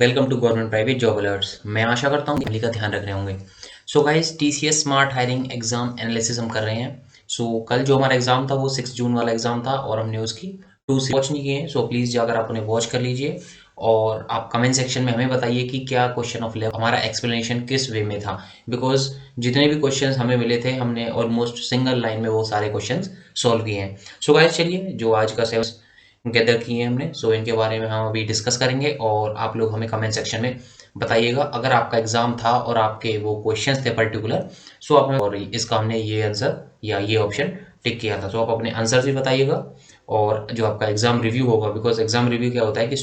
Welcome to government private job alerts. मैं आशा करता हूँ दिल्ली का ध्यान रख रहे होंगे। So guys, TCS smart hiring exam analysis हम कर रहे हैं। कल जो हमारा एग्जाम था वो 6 जून वाला एग्जाम था और हमने उसकी 2 सीरीज वॉच नहीं किए हैं। प्लीज़ जाकर आप उन्हें वॉच कर लीजिए और आप कमेंट सेक्शन में हमें बताइए कि क्या क्वेश्चन ऑफ लेवल हमारा एक्सप्लेनेशन किस वे में था। बिकॉज जितने भी क्वेश्चन हमें मिले थे हमने ऑलमोस्ट सिंगल लाइन में वो सारे क्वेश्चन सॉल्व किए हैं। गाइस चलिए, जो आज का गैदर किए हैं हमने, इनके बारे में हम अभी डिस्कस करेंगे और आप लोग हमें कमेंट सेक्शन में बताइएगा अगर आपका एग्जाम था और आपके वो क्वेश्चंस थे पर्टिकुलर। आप हमें और इसका हमने ये आंसर या ये ऑप्शन टिक किया था। आप अपने आंसर भी बताइएगा और जो आपका एग्जाम रिव्यू होगा, बिकॉज एग्जाम रिव्यू क्या होता है कि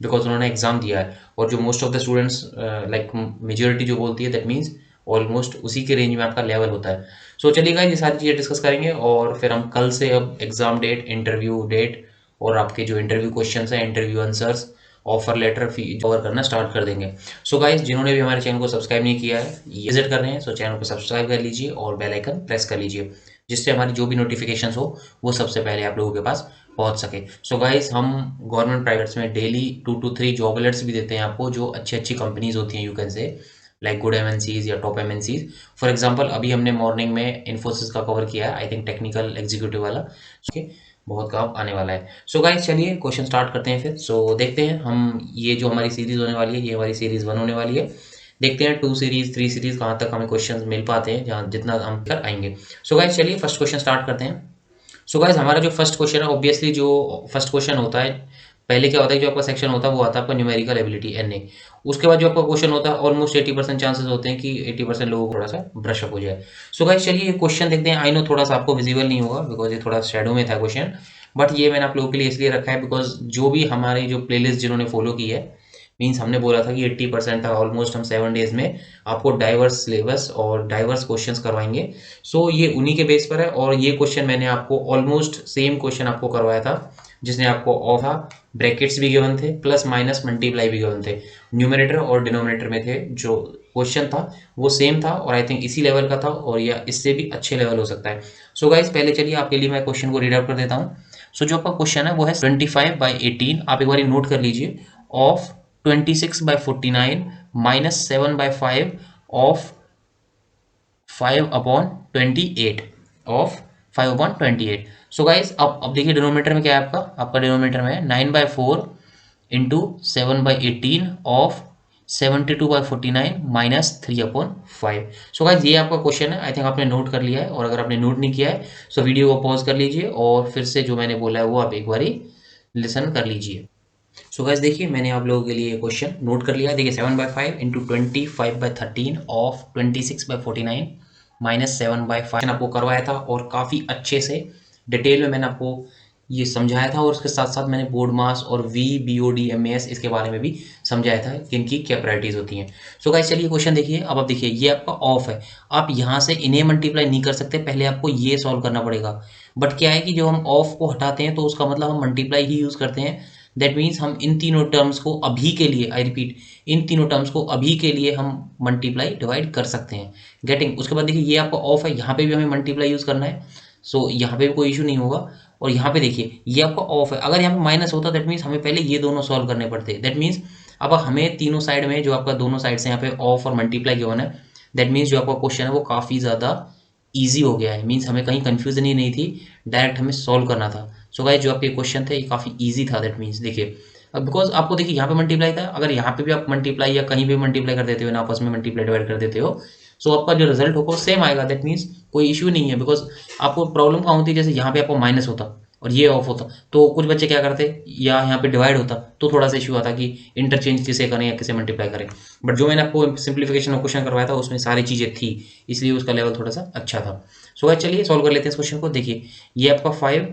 बिकॉज उन्होंने एग्जाम दिया है और जो most of the students like majority जो बोलती है दैट मीन्स ऑलमोस्ट उसी के रेंज में आपका लेवल होता है। चलिए गाइस, ये सारी चीज़ें डिस्कस करेंगे और फिर हम कल से अब एग्जाम डेट, इंटरव्यू डेट और आपके जो इंटरव्यू क्वेश्चंस हैं, इंटरव्यू आंसर्स, ऑफर लेटर फी कवर करना स्टार्ट कर देंगे। गाइस, जिन्होंने भी हमारे चैनल को सब्सक्राइब नहीं किया है, विजिट कर रहे हैं, चैनल को सब्सक्राइब कर लीजिए और बेल आइकन प्रेस कर लीजिए जिससे हमारी जो भी नोटिफिकेशंस हो वो सबसे पहले आप लोगों के पास पहुंच सके। गाइस, हम गवर्नमेंट प्राइवेट्स में डेली 2 to 3 जॉब अलर्ट्स भी देते हैं आपको, जो अच्छी अच्छी कंपनीज होती हैं, you can say like good MNCs या टॉप एमएनसीज। फॉर एग्जांपल अभी हमने मॉर्निंग में इन्फोसिस का कवर किया है, आई थिंक टेक्निकल एग्जीक्यूटिव वाला। ओके, बहुत काम आने वाला है। गाइस चलिए क्वेश्चन स्टार्ट करते हैं फिर। देखते हैं हम, ये जो हमारी सीरीज होने वाली है ये हमारी सीरीज 1 होने वाली है। देखते हैं 2 सीरीज 3 सीरीज कहाँ तक हमें क्वेश्चंस मिल पाते हैं, जहाँ जितना हम कर आएंगे। गाइस चलिए फर्स्ट क्वेश्चन स्टार्ट करते हैं। गाइस, हमारा जो फर्स्ट क्वेश्चन है, ऑब्वियसली जो फर्स्ट क्वेश्चन होता है, पहले क्या होता है, जो आपका सेक्शन होता है वो आता है आपका न्यूमेरिकल एबिलिटी एनए। उसके बाद जो आपका क्वेश्चन होता है ऑलमोस्ट 80% चांसेस होते हैं कि 80% लोगों को थोड़ा सा ब्रश अप हो जाए। गाइस चलिए ये क्वेश्चन देखते हैं। आई नो थोड़ा सा आपको विजिबल नहीं होगा बिकॉज ये थोड़ा शेडो में था क्वेश्चन, बट ये मैंने आप लोगों के लिए इसलिए रखा है बिकॉज जो भी हमारी जो प्लेलिस्ट जिन्होंने फॉलो की है, मीन्स हमने बोला था कि 80% था ऑलमोस्ट, हम 7 डेज में आपको डाइवर्स सिलेबस और डाइवर्स क्वेश्चंस करवाएंगे। ये उन्हीं के बेस पर है और ये क्वेश्चन मैंने आपको ऑलमोस्ट सेम क्वेश्चन आपको करवाया था जिसने आपको ऑफ था, ब्रैकेट्स भी गिवन थे, प्लस माइनस मल्टीप्लाई भी गिवन थे, न्यूमरेटर और डिनोमिनेटर में थे। जो क्वेश्चन था वो सेम था और आई थिंक इसी लेवल का था और या इससे भी अच्छे लेवल हो सकता है। गाइस पहले चलिए आपके लिए मैं क्वेश्चन को रीड आउट कर देता हूँ। जो आपका क्वेश्चन है वो है 25/18, आप एक बार नोट कर लीजिए, of 26/49 minus 7/5 of 5/28 of 5/28। Guys अब देखिए डिनोमिनेटर में क्या है, आपका डिनोमिनेटर में है 9/4 इंटू 7/18 ऑफ 72/49 माइनस 3/5। गाइस ये आपका क्वेश्चन है, आई थिंक आपने नोट कर लिया है और अगर आपने नोट नहीं किया है वीडियो को पॉज कर लीजिए और फिर से जो मैंने बोला है वो आप एक बारी लिसन कर लीजिए। गाइस देखिए मैंने आप लोगों के लिए क्वेश्चन नोट कर लिया। देखिए 7/5 इंटू 25/13 ऑफ 26/49 माइनस 7/5 आपको करवाया था और काफ़ी अच्छे से डिटेल में मैंने आपको ये समझाया था और उसके साथ साथ मैंने बोर्ड मास और VBOD MAS इसके बारे में भी समझाया था कि इनकी क्या प्रायोरिटीज होती हैं। गाइस चलिए क्वेश्चन देखिए। अब आप देखिए ये आपका ऑफ है, आप यहाँ से इन्हें मल्टीप्लाई नहीं कर सकते, पहले आपको ये सॉल्व करना पड़ेगा। बट क्या है कि जो हम ऑफ को हटाते हैं तो उसका मतलब हम मल्टीप्लाई ही यूज़ करते हैं। दैट मीन्स हम इन तीनों टर्म्स को अभी के लिए, आई रिपीट, इन तीनों टर्म्स को अभी के लिए हम मल्टीप्लाई डिवाइड कर सकते हैं। गेटिंग। उसके बाद देखिए ये आपका ऑफ है, यहाँ पे भी हमें मल्टीप्लाई यूज़ करना है। यहाँ पे भी कोई इशू नहीं होगा। और यहाँ पे देखिए ये आपका ऑफ है, अगर यहाँ पे माइनस होता दैट मीन्स हमें पहले ये दोनों सॉल्व करने पड़ते। दैट मीन्स अब हमें तीनों साइड में जो आपका दोनों साइड से यहाँ पे ऑफ और मल्टीप्लाई गिवन है, दैट मीन्स जो आपका क्वेश्चन है वो काफ़ी ज़्यादा ईजी हो गया है। मीन्स हमें कहीं कन्फ्यूजन ही नहीं थी, डायरेक्ट हमें सॉल्व करना था। गाइस जो आपके क्वेश्चन थे ये काफ़ी ईजी था। दैट मीन्स देखिए अब बिकॉज आपको देखिए यहाँ पे मल्टीप्लाई था, अगर यहाँ पे भी आप मल्टीप्लाई या कहीं भी मल्टीप्लाई कर देते हो ना, आपस में मल्टीप्लाई डिवाइड कर देते हो, आपका जो रिजल्ट होगा सेम आएगा। दैट मीन्स कोई इशू नहीं है। बिकॉज आपको प्रॉब्लम कहाँ होती है, जैसे यहाँ पे आपको माइनस होता और ये ऑफ होता तो कुछ बच्चे क्या करते, या यहाँ पे डिवाइड होता तो थोड़ा सा इशू आता कि इंटरचेंज किसे करें या किसे मल्टीप्लाई करें। बट जो मैंने आपको सिंप्लीफिकेशन ऑफ क्वेश्चन करवाया था उसमें सारी चीज़ें थी, इसलिए उसका लेवल थोड़ा सा अच्छा था। गाइस चलिए सॉल्व कर लेते हैं इस क्वेश्चन को। देखिए ये आपका 5,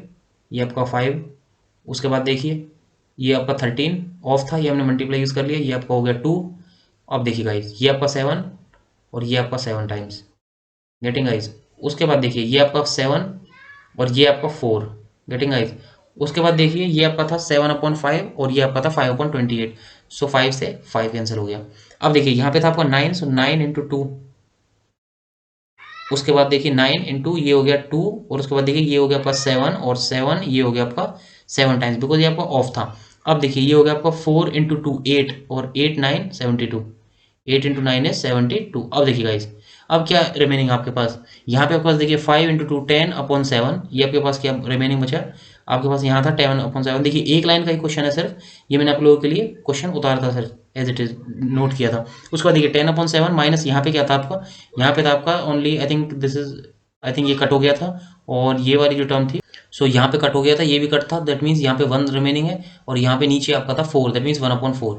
ये आपका 5, उसके बाद देखिए ये आपका 13 ऑफ था, ये हमने मल्टीप्लाई यूज़ कर लिया, ये आपका हो गया 2। अब देखिए गाइज ये आपका 7 और ये आपका 7 टाइम्स। Getting guys. उसके बाद देखिए ये आपका 7 और ये आपका 4। Getting guys. उसके बाद देखिए ये आपका था 7/5 और ये आपका था 5/28। 5 से 5 कैंसिल हो गया। अब देखिए यहाँ पे था आपका 9, 9 इंटू 2। उसके बाद देखिए 9 इंटू ये हो गया 2 और उसके बाद देखिए ये हो गया आपका 7 और 7 ये हो गया आपका 7 टाइम्स, बिकॉज ये आपका ऑफ था। अब देखिए ये हो गया आपका 4 इंटू 2 8 और 8 9 72, 8 इंटू 9 है 72। अब देखिए गाइज अब क्या रिमेनिंग आपके पास, यहाँ पे आपके पास देखिए 5 इंटू 2 10 अपॉन 7, ये आपके पास क्या रिमेनिंग बचा आपके पास, यहाँ था 10 अपॉन 7। देखिए एक लाइन का ही क्वेश्चन है सिर्फ, ये मैंने आप लोगों के लिए क्वेश्चन उतारा था sir, as it is note किया था। उसके बाद देखिए 10 अपॉन 7 माइनस यहाँ पे क्या था आपका, यहाँ पे था आपका only I think this is, I think ये कट हो गया था और ये वाली जो टर्म थी, सो यहाँ पे कट हो गया था, ये भी कट था, दैट मीन्स यहाँ पे 1 रिमेनिंग है और यहाँ पे नीचे आपका था 4, दैट मीन्स 1 अपॉन 4।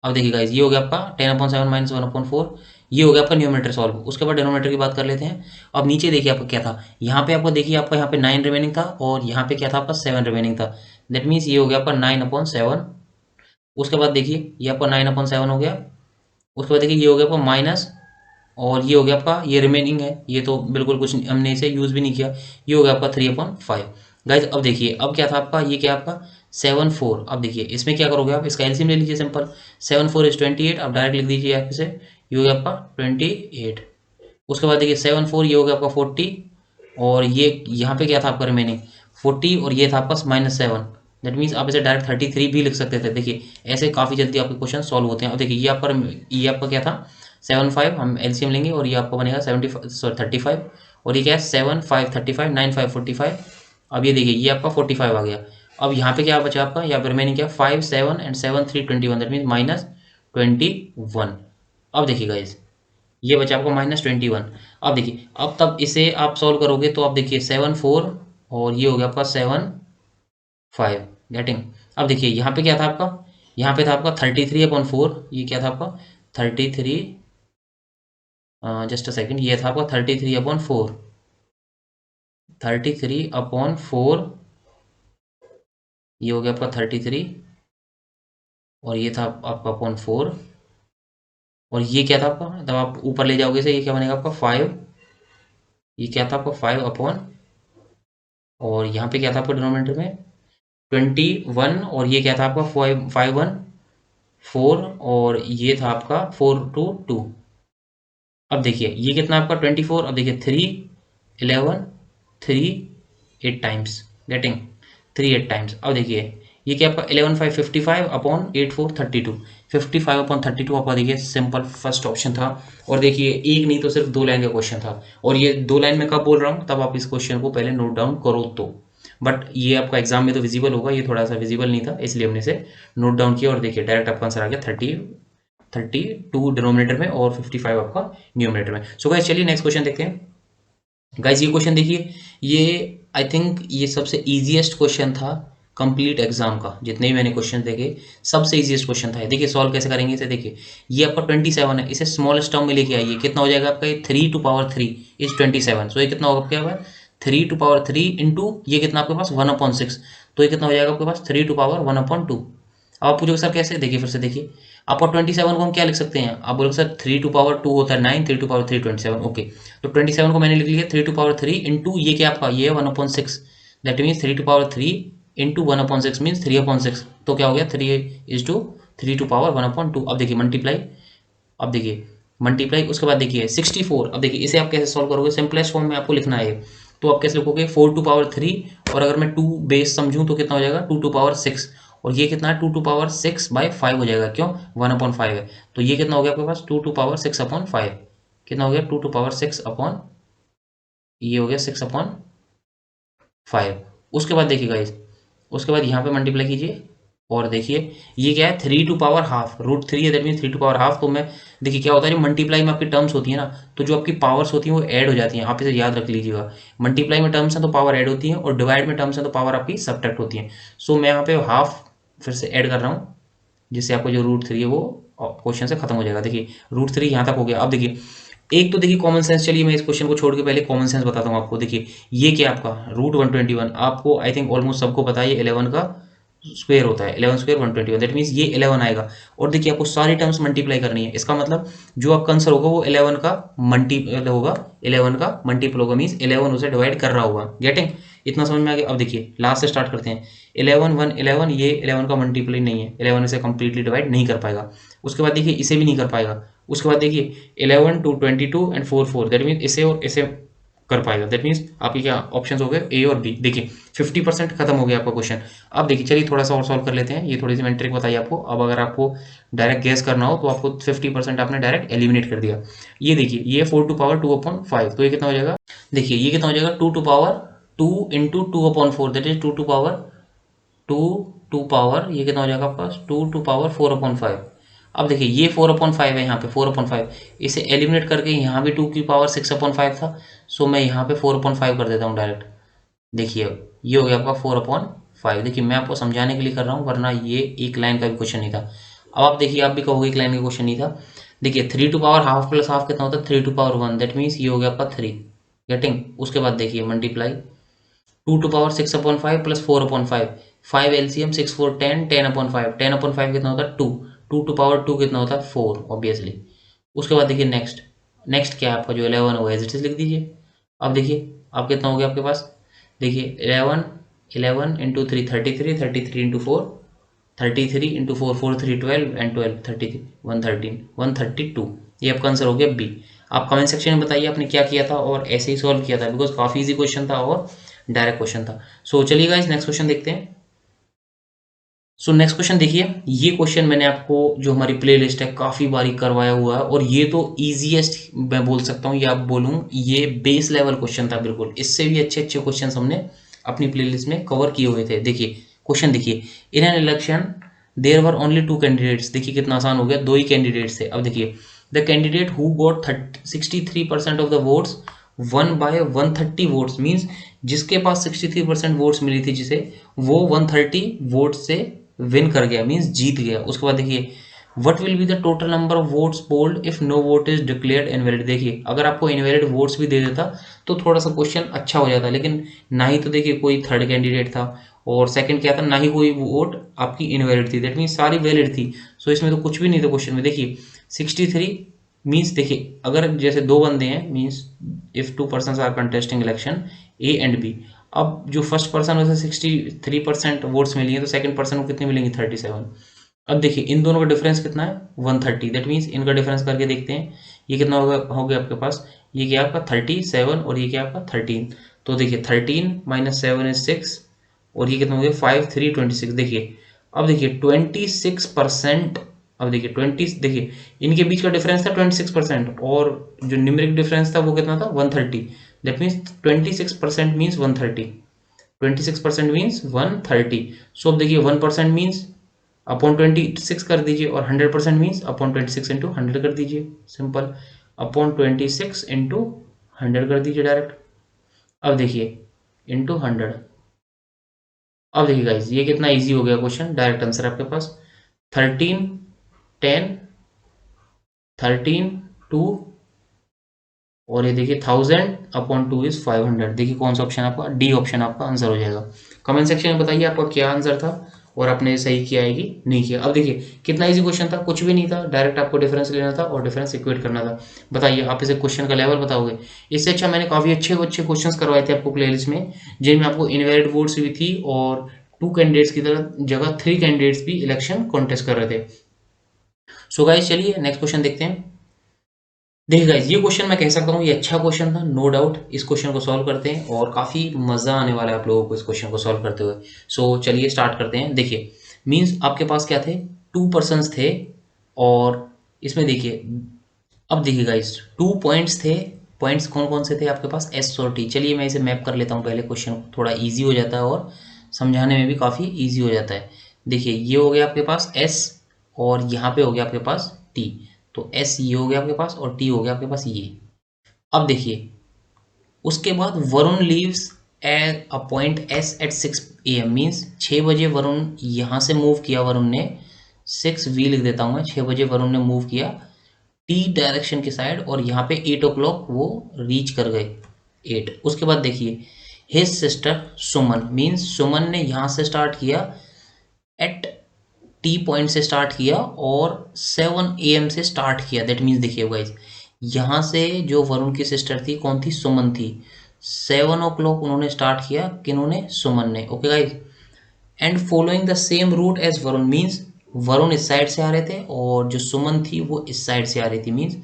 अब देखिए गाइस ये हो गया आपका 10 अपॉन 7 माइनस 1 अपॉन 4, ये हो गया आपका न्यूमरेटर सॉल्व। उसके बाद डिनोमिनेटर की बात कर लेते हैं। अब नीचे देखिए आपका क्या था, यहाँ पे आपको देखिए आपका यहाँ पे 9 रिमेनिंग था और यहाँ पे क्या था आपका 7 रिमेनिंग था, दैट मीन्स ये हो गया आपका 9 अपॉन 7। उसके बाद देखिए ये आपका 9 अपॉन 7 हो गया। उसके बाद देखिए ये हो गया आपका माइनस, और ये हो गया आपका ये रिमेनिंग है, ये तो बिल्कुल कुछ हमने इसे यूज़ भी नहीं किया, ये हो गया आपका 3/5। गाइज अब देखिए अब क्या था आपका, ये क्या आपका 7 4। अब देखिए इसमें क्या करोगे आप, इसका एलसीएम ले लीजिए सिंपल, 7 4 इज 28, आप डायरेक्ट लिख दीजिए आप इसे, ये हो गया आपका 28। उसके बाद देखिए 7 4 ये हो गया आपका 40, और ये यहाँ पे क्या था आपका रिमेनिंग 40, और ये था आपका -7, दैट मीन्स आप इसे डायरेक्ट 33 भी लिख सकते थे। देखिए ऐसे काफ़ी जल्दी आपके क्वेश्चन सॉल्व होते हैं। अब देखिए ये आपका क्या था 7 5, हम एलसीएम लेंगे और ये आपका बनेगा 35, और ये क्या है 7 5 35 9 5 45। अब ये देखिए ये आपका 45 आ गया। अब यहाँ पे क्या बचा आपका, यहाँ पे रिमेनिंग क्या 5 7 एंड 7 3 21, दैट मीन्स -21। अब देखिए गाइज ये बचा आपको -21। अब देखिए अब तब इसे आप सॉल्व करोगे तो आप देखिए 7 4 और ये हो गया आपका 7 5, गेटिंग। अब देखिए यहाँ पे क्या था आपका, यहाँ पे था आपका 33/4, ये क्या था आपका 33, जस्ट अ सेकंड, ये था आपका 33/4, 33/4, ये हो गया आपका 33, और ये था आपका अपॉन 4, और ये क्या था आपका, जब आप ऊपर ले जाओगे से ये क्या बनेगा आपका 5, ये क्या था आपका 5 और यहाँ पे क्या था आपका डिनोमिनेटर में 21, और ये क्या था आपका 5 1 4, और ये था आपका 4 2 2। अब देखिए ये कितना आपका 24, अब देखिए 3 11 3 8 टाइम्स, गेटिंग 3 8 टाइम्स। अब देखिए ये क्या आपका 11 5 55 अपॉन 8 4 32, 55/32 आपका देखिए सिंपल फर्स्ट ऑप्शन था। और देखिए एक नहीं तो सिर्फ 2 लाइन का क्वेश्चन था, और ये 2 लाइन में कब बोल रहा हूँ, तब आप इस क्वेश्चन को पहले नोट डाउन करो तो, बट ये आपका एग्जाम में तो विजिबल होगा, ये थोड़ा सा विजिबल नहीं था इसलिए हमने इसे नोट डाउन किया, और देखिए डायरेक्ट आपका आंसर आ गया 32 डिनोमिनेटर में और 55 आपका न्यूमरेटर में। सो गाइस चलिए नेक्स्ट क्वेश्चन देखते हैं। गाइस ये क्वेश्चन देखिए, ये आई थिंक ये सबसे इजीएस्ट क्वेश्चन था कंप्लीट एग्जाम का, जितने भी मैंने क्वेश्चन देखे सबसे इजीएस्ट क्वेश्चन था। देखिए सॉल्व कैसे करेंगे इसे, देखिए ये आपका 27 है, इसे स्मॉलेस्ट टर्म में लेके आइए, कितना हो जाएगा आपका, ये 3/3 इज 27, सो ये कितना होगा आपके पास 3/3 इंटू ये कितना आपके पास 1/6, तो ये कितना हो जाएगा आपके पास 3/1/2। अब आप पूछोगे सर कैसे, देखिए फिर से देखिए, आपका 27 को हम क्या लिख सकते हैं, आप बोलोगे सर 3/2 होता है 9, 3/3 27, ओके। तो 27 को मैंने लिख लिया 3/3 इंटू ये क्या आपका ये 1/6, दैट मीन्स 3/3 इंटू 1/6 मीन्स 3/6, तो क्या हो गया 3/1/2। अब देखिए मल्टीप्लाई, अब देखिए मल्टीप्लाई, उसके बाद देखिए 64। अब देखिए इसे आप कैसे सॉल्व करोगे, सिंपलेस्ट फॉर्म में आपको लिखना है, तो आप कैसे लिखोगे 4/3, और अगर मैं 2 बेस समझूं तो कितना हो जाएगा 2/6, और ये कितना है 2/6/5 हो जाएगा, क्यों 1/5 है, तो ये कितना हो गया आपके पास 2/6/5, कितना हो गया 2/6 ये हो गया 6/5। उसके बाद देखिए गाइस, उसके बाद यहाँ पे मल्टीप्लाई कीजिए, और देखिए ये क्या है 3/2 √3 है, दैट मीन 3/2। तो मैं देखिए क्या होता है, मल्टीप्लाई में आपकी टर्म्स होती है ना, तो जो आपकी पावर्स होती हैं वो ऐड हो जाती हैं, आप इसे याद रख लीजिएगा। मल्टीप्लाई में टर्म्स हैं तो पावर ऐड होती है, और डिवाइड में टर्म्स हैं तो पावर आपकी सब्ट्रैक्ट होती है। सो मैं यहाँ पे हाफ फिर से ऐड कर रहा हूँ, जिससे आपको जो √3 है वो क्वेश्चन से खत्म हो जाएगा। देखिए √3 यहाँ तक हो गया। अब देखिए एक तो देखिए कॉमन सेंस, चलिए मैं इस क्वेश्चन को छोड़ के पहले कॉमन सेंस बताता हूँ आपको। देखिए ये क्या आपका √121, आपको आई थिंक ऑलमोस्ट सबको पता है ये 11 का स्क्वायर होता है, 11 स्क्वायर 121, दैट मीन्स ये 11 आएगा। और देखिए आपको सारी टर्म्स मल्टीप्लाई करनी है, इसका मतलब जो आपका आंसर होगा वो 11 का मल्टीपल होगा, 11 का मल्टीपल होगा, मीन्स 11 उसे डिवाइड कर रहा होगा। गेटिंग, इतना समझ में आ गया। अब देखिए लास्ट से स्टार्ट करते हैं, 11 1 11, ये 11 का मल्टीपल नहीं है, 11 इसे कंप्लीटली डिवाइड नहीं कर पाएगा। उसके बाद देखिए इसे भी नहीं कर पाएगा। उसके बाद देखिए 11 2 22 एंड 4 4, दैट मीन्स इसे और इसे कर पाएगा। दैट मीन्स आपके क्या ऑप्शंस हो गए, ए और बी। देखिए 50% खत्म हो गया आपका क्वेश्चन। अब देखिए चलिए थोड़ा सा और सॉल्व कर लेते हैं। ये थोड़ी सी मैंने ट्रिक बताई आपको। अब अगर आपको डायरेक्ट गैस करना हो तो आपको 50% आपने डायरेक्ट एलिमिनेट कर दिया। ये देखिए ये 4 टू पावर 2/5, तो ये कितना हो जाएगा, देखिए ये कितना हो जाएगा, 2 to power 2 into 2/4, that is 2 to power ये कितना हो जाएगा आपका 2 टू पावर 4/5। अब देखिए ये 4/5 है, यहाँ पे 4/5, इसे एलिमिनेट करके यहाँ भी 2 की पावर 6/5 था। सो मैं यहाँ पे 4/5 कर देता हूँ डायरेक्ट। देखिए ये हो गया आपका 4/5। देखिए मैं आपको समझाने के लिए कर रहा हूँ, वरना ये एक लाइन का भी क्वेश्चन नहीं था। अब आप देखिए, आप भी कहोगे एक लाइन का क्वेश्चन नहीं था। देखिए 3 to power half plus half कितना होता है, 3 टू पावर 1, दैट मीन्स ये हो गया आपका 3। गेटिंग? उसके बाद देखिए multiply 2 to power 6/5 plus 4/5, 5 LCM 6 4 10, 10/5, 10/5 कितना होता है 2, 2 टू पावर 2 कितना होता है 4 ऑब्वियसली। उसके बाद देखिए नेक्स्ट, नेक्स्ट क्या है आपका जो 11 होगा एज इट इज लिख दीजिए। अब देखिए अब कितना हो गया आपके पास, देखिए 11, 11 इंटू 3 33, 33 इंटू 4 33 इंटू 4 4 3 12 एंड 12 33 113 132। ये आपका आंसर हो गया बी। आप कमेंट सेक्शन में बताइए आपने क्या किया था और ऐसे ही सॉल्व किया था, बिकॉज काफ़ी इजी क्वेश्चन था और डायरेक्ट क्वेश्चन था। सो चलिए गाइस नेक्स्ट क्वेश्चन देखते हैं। सो नेक्स्ट क्वेश्चन देखिए, ये क्वेश्चन मैंने आपको जो हमारी प्लेलिस्ट है काफ़ी बारी करवाया हुआ है, और ये तो ईजीएस्ट मैं बोल सकता हूँ, या आप बोलूँ ये बेस लेवल क्वेश्चन था बिल्कुल। इससे भी अच्छे अच्छे क्वेश्चन हमने अपनी प्लेलिस्ट में कवर किए हुए थे। देखिए क्वेश्चन देखिए, in an election there were only 2 candidates. देखिए कितना आसान हो गया, 2 ही कैंडिडेट्स थे। अब देखिए the candidate who got 63% of the votes one by 130 votes, means जिसके पास 63% वोट्स मिली थी जिसे, वो 130 वोट से विन कर गया, मीन्स जीत गया। उसके बाद देखिए what will be the total number of votes polled if no vote is declared invalid. देखिए अगर आपको इनवैलिड वोट्स भी दे देता तो थोड़ा सा क्वेश्चन अच्छा हो जाता, लेकिन ना ही तो देखिए कोई थर्ड कैंडिडेट था, और सेकंड क्या था, ना ही कोई वोट आपकी इनवैलिड थी, दैट मीन्स सारी वैलिड थी। सो इसमें तो कुछ भी नहीं था क्वेश्चन में। देखिए 63 मीन्स, देखिए अगर जैसे दो बंदे हैं, means if 2 person are contesting election A and B, अब जो फर्स्ट पर्सन उसे 63% वोट्स मिली है, तो सेकंड पर्सन को कितनी मिलेंगी 37। अब देखिए इन दोनों का डिफरेंस कितना है 130, दैट मीन्स इनका डिफरेंस करके देखते हैं ये कितना होगा, हो गया आपके पास, ये क्या आपका 37 और ये क्या आपका 13। तो देखिए 13 माइनस 7 इज 6, और ये कितना हो गया 5 3 26। देखिए अब देखिए 26%, अब देखिए 20, देखिए इनके बीच का डिफरेंस था 26%, और जो न्यूमेरिक डिफरेंस था वो कितना था 130। That means 26% means 130, 26% means 130। सो अब देखिए 1% मीन्स अपॉन 26 कर दीजिए, और 100% मीन्स अपॉन 26 इंटू 100 कर दीजिए, सिंपल। अपॉन 26 इंटू 100 कर दीजिए डायरेक्ट। अब देखिए इंटू 100। अब देखिए गाइज ये कितना इजी हो गया क्वेश्चन, डायरेक्ट आंसर आपके पास 13 10 13 2, और ये देखिए 1000/2 इज 500। देखिए कौन सा ऑप्शन आपका, डी ऑप्शन आपका आंसर हो जाएगा। कमेंट सेक्शन में बताइए आपका क्या आंसर था, और आपने सही किया है कि नहीं किया। अब देखिए कितना इजी क्वेश्चन था, कुछ भी नहीं था, डायरेक्ट आपको डिफरेंस लेना था और डिफरेंस इक्वेट करना था। बताइए आप इसे क्वेश्चन का लेवल बताओगे। इससे अच्छा मैंने काफी अच्छे अच्छे क्वेश्चन करवाए थे आपको प्लेलिस्ट में, जिनमें आपको इनवैलिड वोट्स भी थी, और 2 कैंडिडेट्स की जगह 3 कैंडिडेट्स भी इलेक्शन कॉन्टेस्ट कर रहे थे। सो गाइस चलिए नेक्स्ट क्वेश्चन देखते हैं। देखिए गाइस ये क्वेश्चन मैं कह सकता हूँ ये अच्छा क्वेश्चन था, नो डाउट। इस क्वेश्चन को सॉल्व करते हैं और काफ़ी मज़ा आने वाला है आप लोगों को इस क्वेश्चन को सॉल्व करते हुए। सो चलिए स्टार्ट करते हैं। देखिए मीन्स आपके पास क्या थे, 2 पर्सन्स थे, और इसमें देखिए, अब देखिए गाइस 2 पॉइंट्स थे। पॉइंट्स कौन कौन से थे आपके पास, एस और टी। चलिए मैं इसे मैप कर लेता हूँ पहले, क्वेश्चन थोड़ा ईजी हो जाता है और समझाने में भी काफ़ी ईजी हो जाता है। देखिए ये हो गया आपके पास एस, और यहाँ पे हो गया आपके पास टी। तो एस ये हो गया आपके पास, और टी हो गया आपके पास ये। अब देखिए उसके बाद Varun leaves at a point S at 6 AM, means 6 बजे वरुण यहाँ से मूव किया, वरुण ने 6 V लिख देता हूँ मैं, 6 बजे वरुण ने मूव किया टी डायरेक्शन के साइड, और यहाँ पे 8 o'clock वो रीच कर गए 8। उसके बाद देखिए हिज सिस्टर सुमन, मीन्स सुमन ने यहाँ से स्टार्ट किया एट टी पॉइंट से स्टार्ट किया, और 7 AM से स्टार्ट किया। दैट मीन्स देखिए गाइज यहाँ से जो वरुण की सिस्टर थी कौन थी, सुमन थी। 7 o'clock उन्होंने स्टार्ट किया, किन्होंने, सुमन ने। Okay guys, and following the same route as Varun, means Varun इस साइड से आ रहे थे और जो सुमन थी वो इस साइड से आ रही थी, मीन्स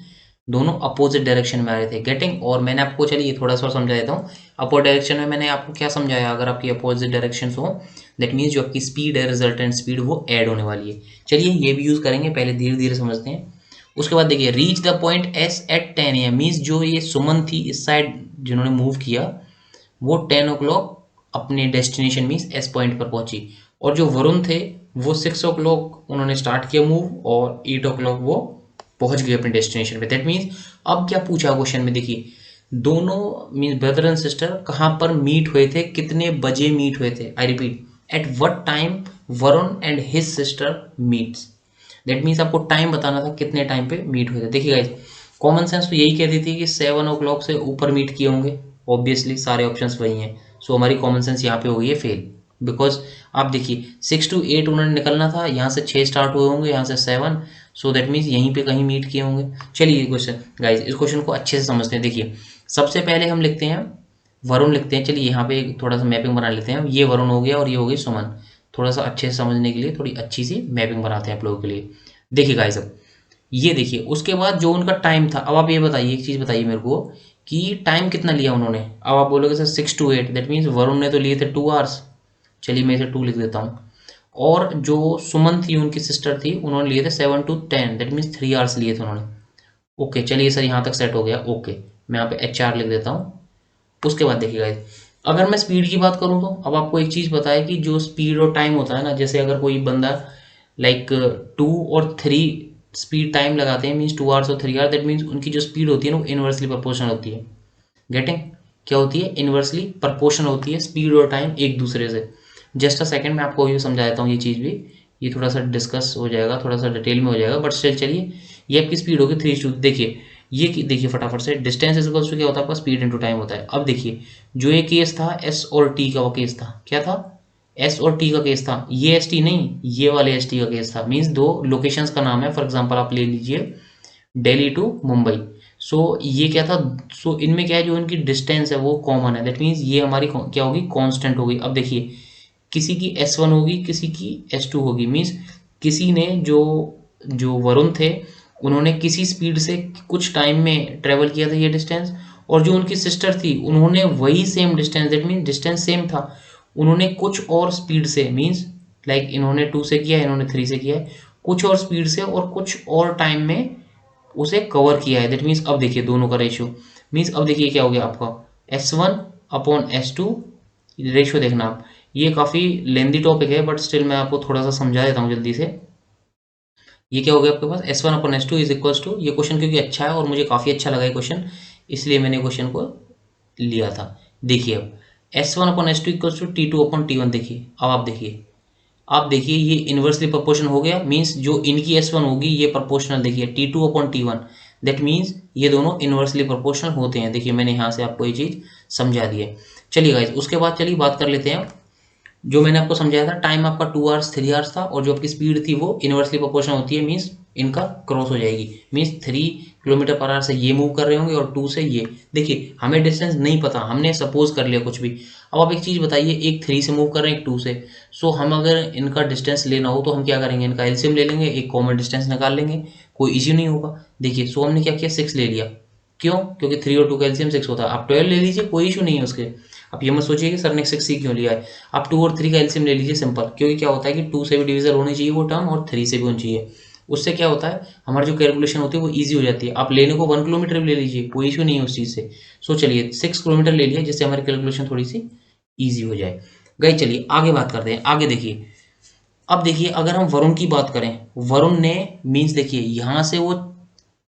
दोनों अपोजिट डायरेक्शन में आ रहे थे। गेटिंग? और मैंने आपको, चलिए थोड़ा सा समझा देता हूँ। अपोजिट डायरेक्शन में मैंने आपको क्या समझाया, अगर आपकी अपोजिट डायरेक्शन हो दैट मीन्स जो आपकी स्पीड है, रिजल्टेंट स्पीड, वो ऐड होने वाली है। चलिए ये भी यूज़ करेंगे, पहले धीरे धीरे समझते हैं। उसके बाद देखिए, reach the point S at 10 AM means जो ये सुमन थी इस साइड जिन्होंने मूव किया, वो 10 o'clock अपने डेस्टिनेशन मीन्स एस पॉइंट पर पहुंची। और जो वरुण थे वो 6 o'clock उन्होंने स्टार्ट किया मूव, और 8 o'clock वो पहुंच गए अपने डेस्टिनेशन पे। दैट मीन्स अब क्या पूछा क्वेश्चन में, देखिए दोनों मीन्स ब्रदर एंड सिस्टर कहाँ पर मीट हुए थे, कितने बजे मीट हुए थे। I repeat, at what time Varun and his sister meets. That means आपको टाइम बताना था कितने टाइम पे मीट हुए थे। देखिए गाइस, कॉमन सेंस तो यही कहती थी कि 7 o'clock से ऊपर मीट किए होंगे। ऑब्वियसली सारे ऑप्शंस वही हैं, सो हमारी कॉमन सेंस यहाँ पे हो गई है फेल। बिकॉज आप देखिए 6 to 8 उन्होंने निकलना था, यहाँ से 6 स्टार्ट हुए होंगे, यहाँ से 7, सो दैट मीन्स यहीं पे कहीं मीट किए होंगे। चलिए क्वेश्चन गाइस, इस क्वेश्चन को अच्छे से समझते हैं। देखिए सबसे पहले हम लिखते हैं वरुण लिखते हैं। चलिए यहाँ पे थोड़ा सा मैपिंग बना लेते हैं। ये वरुण हो गया और ये हो गई सुमन। थोड़ा सा अच्छे से समझने के लिए थोड़ी अच्छी सी मैपिंग बनाते हैं आप लोगों के लिए। देखिए गाइस, अब ये देखिए उसके बाद जो उनका टाइम था, अब आप ये बताइए, एक चीज़ बताइए मेरे को कि टाइम कितना लिया उन्होंने। अब आप बोलोगे sir 6 to 8, that means Varun ने तो लिए थे 2 hours। चलिए मैं इसे 2 लिख देता हूँ। और जो सुमन थी उनकी सिस्टर थी, उन्होंने लिए थे 7 to 10, दैट मीन्स 3 hours लिए थे उन्होंने। ओके चलिए सर यहाँ तक सेट हो गया। ओके मैं यहाँ पे HR लिख देता हूँ। उसके बाद देखिए गाइस, अगर मैं स्पीड की बात करूँ तो अब आपको एक चीज़ पता है कि जो स्पीड और टाइम होता है ना, जैसे अगर कोई बंदा लाइक 2 और 3 स्पीड टाइम लगाते हैं मीन्स 2 hours और 3 hours, दैट मीन्स उनकी जो स्पीड होती है ना वो इन्वर्सली प्रोपोर्शनल होती है। गेटिंग? क्या होती है? इन्वर्सली प्रोपोर्शनल होती है स्पीड और टाइम एक दूसरे से। जस्ट अ सेकंड मैं आपको ये समझा देता हूँ ये चीज़ भी, ये थोड़ा सा डिस्कस हो जाएगा, थोड़ा सा डिटेल में हो जाएगा, बट स्टिल चलिए। ये आपकी स्पीड होगी 3:2। देखिए ये देखिए फटाफट से, डिस्टेंस इज इक्वल्स टू क्या होता है आपका, स्पीड इनटू टाइम होता है। अब देखिए जो ये केस था एस और टी का, वो केस था क्या था, एस और टी का केस था। ये एस टी नहीं, ये वाले एस टी का केस था। मीन्स दो लोकेशंस का नाम है, फॉर एग्जांपल आप ले लीजिए दिल्ली टू मुंबई। सो ये क्या था, सो इनमें क्या है, जो इनकी डिस्टेंस है वो कॉमन है। दैट मीन्स ये हमारी क्या होगी, कांस्टेंट होगी। अब देखिए किसी की S1 होगी, किसी की S2 होगी। मीन्स किसी ने जो जो वरुण थे उन्होंने किसी स्पीड से कुछ टाइम में ट्रेवल किया था ये डिस्टेंस, और जो उनकी सिस्टर थी उन्होंने वही same distance, that means distance same था, उन्होंने कुछ और स्पीड से, मीन्स लाइक इन्होंने 2 से किया, इन्होंने 3 से किया है, कुछ और स्पीड से और कुछ और टाइम में उसे कवर किया है। दैट मीन्स अब देखिए दोनों का रेशियो, मीन्स अब देखिए क्या हो गया आपका S1 अपॉन S2 रेशियो। देखना आप, ये काफ़ी लेंदी टॉपिक है बट स्टिल मैं आपको थोड़ा सा समझा देता हूँ जल्दी से। ये क्या हो गया आपके पास, S1 upon S2 is equals to, ये क्वेश्चन क्योंकि अच्छा है और मुझे काफ़ी अच्छा लगा ये क्वेश्चन, इसलिए मैंने क्वेश्चन को लिया था। देखिए अब S1 upon S2 equals to T2 upon T1। देखिए अब आप देखिए ये इन्वर्सली प्रोपोर्शन हो गया। मीन्स जो इनकी S1 होगी ये प्रोपोर्शनल, देखिए T2 upon T1, that means ये दोनों इन्वर्सली प्रोपोर्शनल होते हैं। देखिए मैंने यहाँ से आपको ये चीज़ समझा दी है। चलिए गाइज उसके बाद चलिए बात कर लेते हैं, जो मैंने आपको समझाया था टाइम आपका 2 hours 3 hours था, और जो आपकी स्पीड थी वो इन्वर्सली प्रोपोर्शनल होती है। मीन्स इनका क्रॉस हो जाएगी, मीन्स 3 किलोमीटर पर आवर से ये मूव कर रहे होंगे और 2 से ये। देखिए हमें डिस्टेंस नहीं पता, हमने सपोज कर लिया कुछ भी। अब आप एक चीज़ बताइए, एक 3 से मूव कर रहे हैं, एक 2 से। सो हम अगर इनका डिस्टेंस लेना हो तो हम क्या करेंगे, इनका एलसीएम ले लेंगे, एक कॉमन डिस्टेंस निकाल लेंगे, कोई इश्यू नहीं होगा। देखिए सो हमने क्या किया, 6 ले लिया। क्यों? क्योंकि 3 और 2 का एलसीएम 6 होता है। आप 12 ले लीजिए, कोई इशू नहीं है उसके। आप ये मत सोचिए कि सर ने 6 ही क्यों लिया है। आप 2 और 3 का एलसीएम ले लीजिए, सिंपल। क्योंकि क्या होता है कि 2 से भी डिविजल होनी चाहिए वो टर्म, और 3 से भी होनी चाहिए। उससे क्या होता है, हमारी जो कैलकुलेशन होती है वो ईजी हो जाती है। आप लेने को 1 किलोमीटर भी ले लीजिए, कोई इशू नहीं है उस चीज़ से। सो चलिए 6 किलोमीटर ले लिया, जिससे हमारी कैलकुलेशन थोड़ी सी ईजी हो जाए। गई चलिए आगे बात करते हैं। आगे देखिए, अब देखिए अगर हम वरुण की बात करें, वरुण ने मीन्स देखिए यहाँ से वो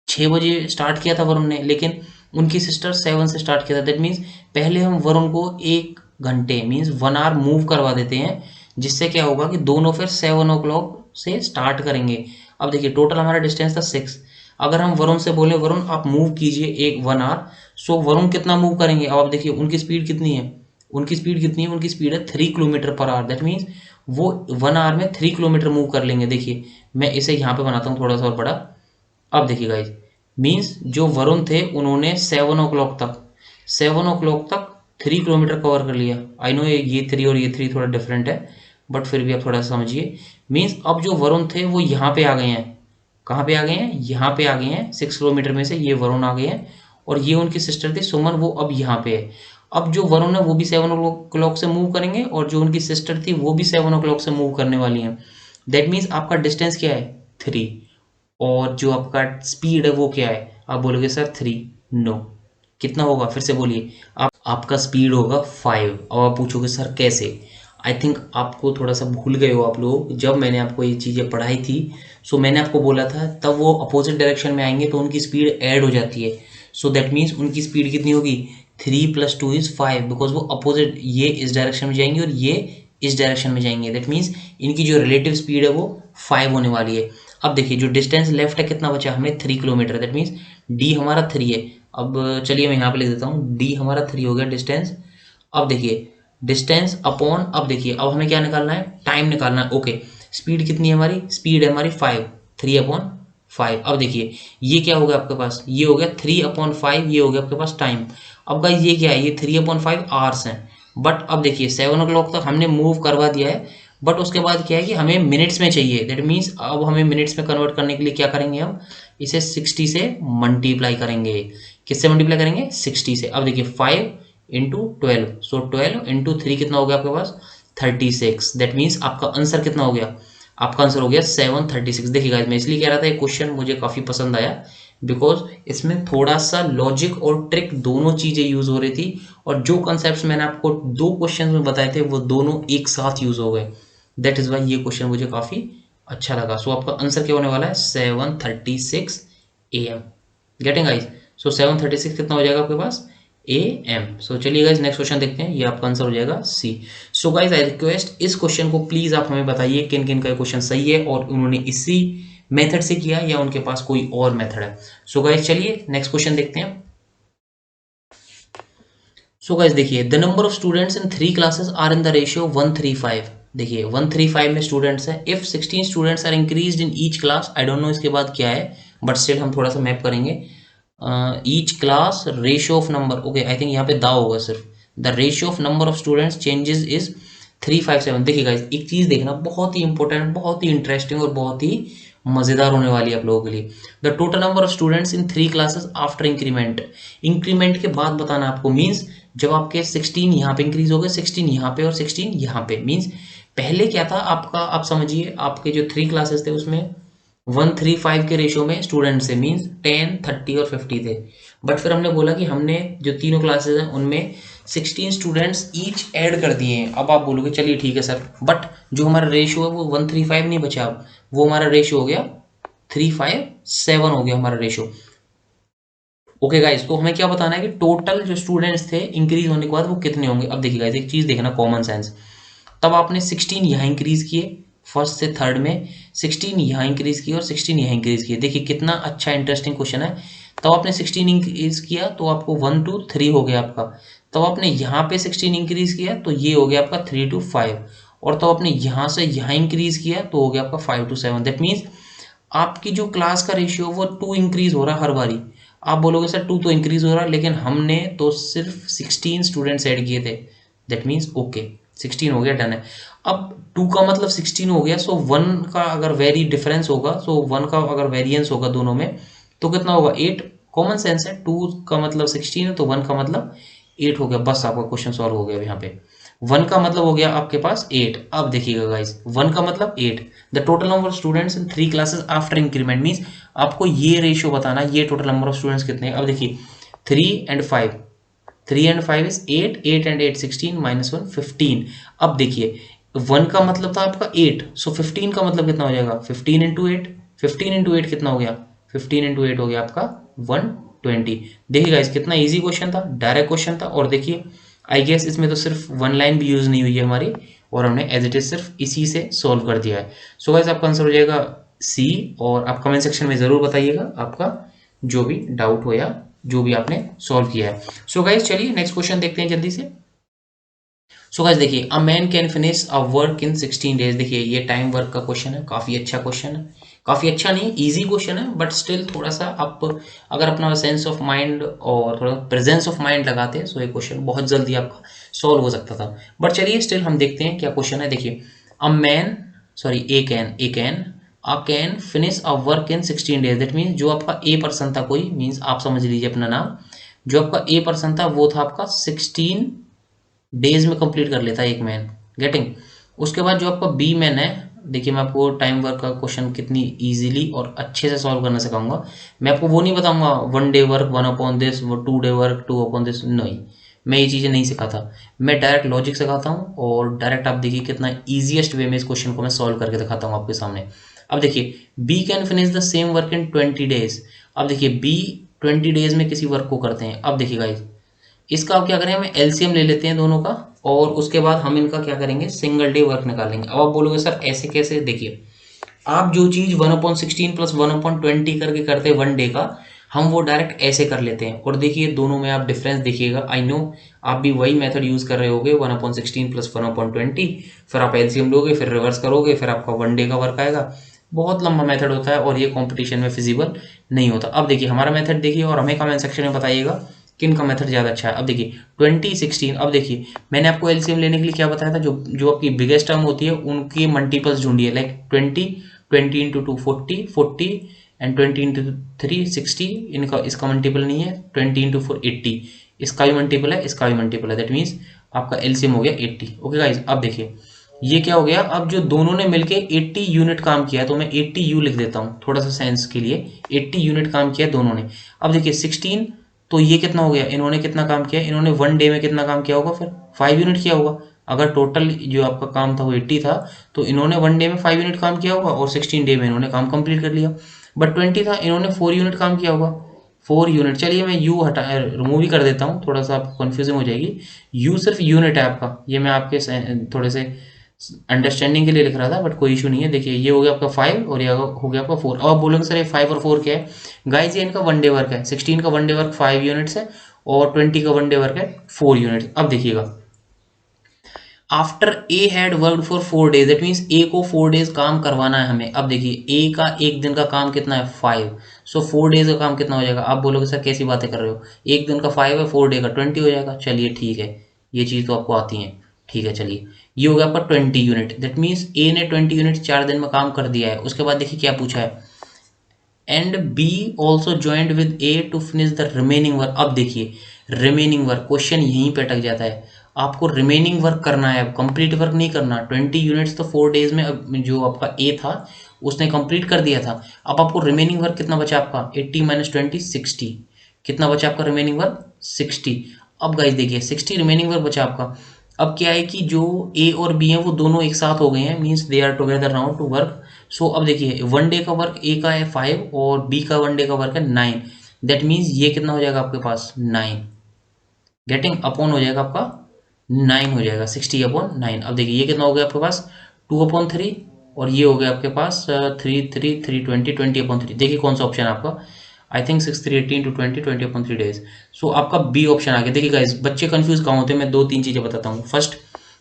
6 बजे स्टार्ट किया था वरुण ने, लेकिन उनकी सिस्टर 7 से स्टार्ट किया था। दैट मीन्स पहले हम वरुण को 1 घंटे मीन्स 1 hour मूव करवा देते हैं, जिससे क्या होगा कि दोनों फिर 7 o'clock से स्टार्ट करेंगे। अब देखिए टोटल हमारा डिस्टेंस था 6। अगर हम वरुण से बोले वरुण आप मूव कीजिए एक 1 hour, सो वरुण कितना मूव करेंगे। अब आप देखिए उनकी स्पीड कितनी है, उनकी स्पीड है 3 kilometre per hour. That means वो 1 hour में 3 किलोमीटर मूव कर लेंगे। देखिए मैं इसे यहाँ पे बनाता हूँ थोड़ा सा और बड़ा। अब देखिए गाइज, मीन्स जो वरुण थे उन्होंने 7 o'clock तक 3 किलोमीटर कवर कर लिया। आई नो ये 3 और ये 3 थोड़ा डिफरेंट है, बट फिर भी आप थोड़ा सा समझिए। मीन्स अब जो वरुण थे वो यहाँ पे आ गए हैं, कहाँ पे आ गए हैं, यहाँ पे आ गए हैं 6 किलोमीटर में से ये वरुण आ गए हैं और ये उनकी सिस्टर थी सुमन, वो अब यहाँ पे है। अब जो वरुण है वो भी 7 o'clock से मूव करेंगे और जो उनकी सिस्टर थी वो भी 7 o'clock से मूव करने वाली हैं। दैट मीन्स आपका डिस्टेंस क्या है 3 और जो आपका स्पीड है वो क्या है, आप बोलोगे सर 3, नो, कितना होगा फिर से बोलिए, आपका स्पीड होगा 5। अब आप पूछोगे सर कैसे, आई थिंक आपको थोड़ा सा भूल गए हो आप लोग, जब मैंने आपको ये चीज़ें पढ़ाई थी सो मैंने आपको बोला था तब वो अपोजिट डायरेक्शन में आएंगे तो उनकी स्पीड ऐड हो जाती है। सो दैट मीन्स उनकी स्पीड कितनी होगी 3 + 2 = 5, बिकॉज वो अपोजिट, ये इस डायरेक्शन में जाएंगे और ये इस डायरेक्शन में जाएंगे। दैट मीन्स इनकी जो रिलेटिव स्पीड है वो 5 होने वाली है। अब देखिए जो डिस्टेंस लेफ्ट है कितना बचा हमें 3 किलोमीटर, दैट मीन्स डी हमारा 3 है। अब चलिए मैं यहाँ पे लिख देता हूँ, डी हमारा 3 हो गया डिस्टेंस। अब देखिए डिस्टेंस अपॉन, अब देखिए अब हमें क्या निकालना है, टाइम निकालना है। ओके, स्पीड कितनी है हमारी, स्पीड है हमारी 5, 3/5। अब देखिए ये क्या हो गया आपके पास, ये हो गया 3/5, ये हो गया आपके पास टाइम। अब गाइस ये क्या है, ये 3/5 आवर्स हैं। बट अब देखिए 7 o'clock तक हमने मूव करवा दिया है, बट उसके बाद क्या है कि हमें मिनट्स में चाहिए। दैट मीन्स अब हमें मिनट्स में कन्वर्ट करने के लिए क्या करेंगे, हम इसे 60 से मल्टीप्लाई करेंगे। किससे मल्टीप्लाई करेंगे, 60 से। अब देखिए 5 × 12, सो 12 × 3 कितना हो गया आपके पास 36। दैट मीन्स आपका आंसर कितना हो गया, आपका आंसर हो गया 736। देखिए गाइस मैं इसलिए कह रहा था ये क्वेश्चन मुझे काफ़ी पसंद आया, बिकॉज इसमें थोड़ा सा लॉजिक और ट्रिक दोनों चीज़ें यूज़ हो रही थी, और जो कॉन्सेप्ट्स मैंने आपको 2 क्वेश्चन में बताए थे वो दोनों एक साथ यूज़ हो गए। दैट इज़ वाई ये क्वेश्चन मुझे काफ़ी अच्छा लगा। सो आपका आंसर क्या होने वाला है 7:36 AM। गेटिंग गाइस, सो 7:36 कितना हो जाएगा आपके पास AM। सो चलिए गाइस नेक्स्ट क्वेश्चन देखते हैं, ये आपका आंसर हो जाएगा C। So guys I request इस क्वेश्चन को प्लीज आप हमें बताइए किन किन का क्वेश्चन सही है और उन्होंने इसी मेथड से किया या उनके पास कोई और मेथड है। सो गाइस चलिए नेक्स्ट क्वेश्चन देखते हैं। सो गाइस देखिए the number of students in 3 classes are in the ratio 1:3:5। देखिए 1:3:5 में स्टूडेंट्स हैं। If 16 students are increased in each class, I don't know इसके बाद क्या है, बट स्टिल हम थोड़ा सा मैप करेंगे। Each class ratio of number, okay I think यहाँ पे दा होगा सिर्फ, the ratio of number of students changes is 357। देखिए गाइस एक चीज देखना, बहुत ही इंपॉर्टेंट, बहुत ही इंटरेस्टिंग और बहुत ही मजेदार होने वाली है आप लोगों के लिए। The total number of students in 3 classes after increment, increment के बाद बताना आपको। मीन्स जब आपके 16 यहाँ पे इंक्रीज हो गए, 16 यहाँ पे और 16 यहाँ पे, मीन्स पहले क्या था आपका, आप समझिए आपके जो 3 क्लासेस थे उसमें 1:3:5 के रेशियो में स्टूडेंट्स थे, मीन्स 10, 30 और 50 थे। बट फिर हमने बोला कि हमने जो तीनों क्लासेस हैं उनमें 16 स्टूडेंट्स ईच ऐड कर दिए हैं। अब आप बोलोगे चलिए ठीक है सर, बट जो हमारा रेशियो है वो 1:3:5 नहीं बचा, अब वो हमारा रेशियो हो गया 3:5:7 हो गया हमारा रेशियो। ओके गाइस, तो हमें क्या बताना है कि टोटल जो स्टूडेंट्स थे इंक्रीज होने के बाद वो कितने होंगे। अब देखिए गाइस एक चीज देखना, कॉमन सेंस, तब आपने 16 यहाँ इंक्रीज किए फर्स्ट से थर्ड में, 16 यहाँ इंक्रीज किए और 16 यहाँ इंक्रीज किए। देखिए कितना अच्छा इंटरेस्टिंग क्वेश्चन है। तब आपने 16 इंक्रीज किया तो आपको 1 2 3 हो गया आपका। तब आपने यहाँ पे 16 इंक्रीज किया तो ये हो गया आपका 3 2 5, और तब आपने यहाँ से यहाँ इंक्रीज किया तो हो गया आपका 5 2 7। दैट मीन्स आपकी जो क्लास का रेशियो वो 2 इंक्रीज हो रहा है हर बारी। आप बोलोगे सर 2 तो इंक्रीज हो रहा है, लेकिन हमने तो सिर्फ 16 स्टूडेंट्स ऐड किए थे। दैट मीन्स ओके 16 हो गया, डन है। अब 2 का मतलब 16 हो गया, सो 1 का अगर वेरी डिफरेंस होगा, सो 1 का अगर वेरिएंस होगा दोनों में तो कितना होगा 8। कॉमन सेंस है, 2 का मतलब 16 है तो 1 का मतलब 8 हो गया। बस आपका क्वेश्चन सॉल्व हो गया। यहाँ पे 1 का मतलब हो गया आपके पास 8। अब देखिएगा गाइस 1 का मतलब 8, the total number of students in 3 classes after increment, means आपको ये रेशियो बताना, ये टोटल नंबर ऑफ स्टूडेंट्स कितने हैं। अब देखिए 3 and 5, 3 and 5 इज 8, 8 and 8 16 -1 15। अब देखिए 1 का मतलब था आपका 8, सो 15 का मतलब कितना हो जाएगा 15 × 8, 15 × 8 कितना हो गया 15 × 8 हो गया आपका 120। देखिए गाइस कितना इजी क्वेश्चन था, डायरेक्ट क्वेश्चन था। और देखिए आई गेस इसमें तो सिर्फ 1 लाइन भी यूज नहीं हुई है हमारी, और हमने एज इट इज सिर्फ इसी से सॉल्व कर दिया है। सो गाइस आपका आंसर हो जाएगा सी, और आप कमेंट सेक्शन में जरूर बताइएगा आपका जो भी डाउट हो या जो भी आपने सॉल्व किया है। सो गाइस चलिए नेक्स्ट क्वेश्चन देखते हैं जल्दी से। सो गाइस देखिए a man can finish a work in 16 days. देखिए ये टाइम वर्क का क्वेश्चन है, काफी अच्छा क्वेश्चन है, काफी अच्छा नहीं इजी क्वेश्चन है, बट स्टिल थोड़ा सा आप अगर अपना सेंस ऑफ माइंड और थोड़ा प्रेजेंस ऑफ माइंड लगाते हैं सो ये क्वेश्चन बहुत जल्दी आपका सॉल्व हो सकता था। बट चलिए स्टिल हम देखते हैं क्या क्वेश्चन है। देखिए a man, sorry A can can finish a work in 16 days. That means जो आपका ए पर्सन था कोई, मीन्स आप समझ लीजिए अपना नाम, जो आपका ए पर्सन था वो था आपका 16 डेज में कंप्लीट कर लेता है एक मैन। गेटिंग। उसके बाद जो आपका बी मैन है, देखिए मैं आपको टाइम वर्क का क्वेश्चन कितनी इजीली और अच्छे से सॉल्व करना सिखाऊंगा। मैं आपको वो नहीं बताऊंगा 1 day work 1/this, 2 day work 2/this, नहीं, मैं ये चीज़ें नहीं सिखाता। मैं डायरेक्ट लॉजिक सिखाता हूँ और डायरेक्ट आप देखिए कितना ईजिएस्ट वे में इस क्वेश्चन को मैं सॉल्व करके दिखाता हूँ आपके सामने। अब देखिए B can finish the same work in 20 days. अब देखिए बी 20 डेज में किसी वर्क को करते हैं। अब देखिए गाइस, इसका अब क्या करें, हम एलसीएम ले लेते हैं दोनों का और उसके बाद हम इनका क्या करेंगे, सिंगल डे वर्क निकालेंगे। अब आप बोलोगे सर ऐसे कैसे, देखिए आप जो चीज़ 1/16 प्लस 1/20 करके करते हैं 1 डे का, हम वो डायरेक्ट ऐसे कर लेते हैं। और देखिए दोनों में आप डिफरेंस देखिएगा, आई नो आप भी वही मेथड यूज़ कर रहे होगे 1/16 प्लस 1/20, फिर आप एलसीएम लोगे, फिर रिवर्स करोगे, फिर आपका 1 डे का वर्क आएगा। बहुत लंबा मेथड होता है और ये कंपटीशन में फिजिबल नहीं होता। अब देखिए हमारा मेथड देखिए और हमें कमेंट सेक्शन में बताइएगा किन का मेथड ज़्यादा अच्छा है। अब देखिए 20 16, अब देखिए मैंने आपको एलसीएम लेने के लिए क्या बताया था, जो जो आपकी बिगेस्ट टर्म होती है उनकी मल्टीपल्स ढूंढिए, लाइक 20, 20 इंटू 2 40, 40 एंड 20 इंटू 3 60, इनका इसका मल्टीपल नहीं है, 20 इंटू 4 80, इसका भी मल्टीपल है, इसका भी मल्टीपल है, दैट मीन्स आपका एलसीएम हो गया 80। ओके गाइज, अब देखिए ये क्या हो गया, अब जो दोनों ने मिलके 80 यूनिट काम किया है तो मैं 80 यू लिख देता हूँ थोड़ा सा सेंस के लिए, 80 यूनिट काम किया दोनों ने। अब देखिए 16, तो ये कितना हो गया, इन्होंने कितना काम किया, इन्होंने 1 डे में कितना काम किया होगा, फिर 5 यूनिट किया होगा। अगर टोटल जो आपका काम था वो 80 था तो इन्होंने 1 डे में 5 यूनिट काम किया होगा और 16 डे में इन्होंने काम कंप्लीट कर लिया। बट 20 था, इन्होंने 4 यूनिट काम किया होगा, 4 यूनिट। चलिए मैं यू हटा रिमूव ही कर देता हूँ, थोड़ा सा आपको कन्फ्यूजिंग हो जाएगी। यू सिर्फ यूनिट है आपका, ये मैं आपके थोड़े से अंडरस्टैंडिंग के लिए लिख रहा था, बट कोई इशू नहीं है। देखिए ये हो गया आपका 5 और ये हो गया आपका 4। अब आप बोलोगे सर ये 5 और 4 क्या है, गाइज ये इनका 1 डे वर्क है। 16 का 1 डे वर्क 5 यूनिट्स है और 20 का 1 डे वर्क है 4 यूनिट्स। अब देखिएगा after a had worked for 4 days, that means a को 4 डेज काम करवाना है हमें। अब देखिए ए का एक दिन का काम कितना है 5, सो 4 डेज का काम कितना हो जाएगा। आप बोलोगे सर कैसी बातें कर रहे हो, एक दिन का 5 है, 4 डे का 20 हो जाएगा। चलिए ठीक है, ये चीज़ तो आपको आती है, ठीक है। चलिए ये हो गया आपका 20 यूनिट, दैट मीन्स ए ने 20 यूनिट 4 दिन में काम कर दिया है। उसके बाद देखिए क्या पूछा है, and B also joint with A to finish the remaining work. अब देखिए रिमेनिंग वर्क, क्वेश्चन यहीं पे अटक जाता है, आपको रिमेनिंग वर्क करना है, अब कंप्लीट वर्क नहीं करना। 20 यूनिट्स तो 4 डेज में जो आपका ए था उसने कंप्लीट कर दिया था। अब आपको रिमेनिंग वर्क कितना बचा आपका, 80 माइनस 20 60, कितना बचा आपका रिमेनिंग वर्क 60। अब गाइस देखिए 60 रिमेनिंग वर्क बचा आपका। अब क्या है कि जो ए और बी हैं वो दोनों एक साथ हो गए हैं, means they are together now to work. So अब देखिए 1 डे का वर्क ए का है 5 और बी का 1 डे का वर्क है 9, दैट मीन्स ये कितना हो जाएगा आपके पास 9, गेटिंग अपॉन हो जाएगा आपका 9 हो जाएगा, 60/9। अब देखिए ये कितना हो गया आपके पास 2/3 और ये हो गया आपके पास 3 20/3। देखिए कौन सा ऑप्शन है आपका, आई थिंक 6 3 18 to 20 20/3 डेज। सो आपका बी ऑप्शन आ गया। देखिए गाइस बच्चे कंफ्यूज कहाँ होते हैं, मैं 2 3 चीज़ें बताता हूँ। फर्स्ट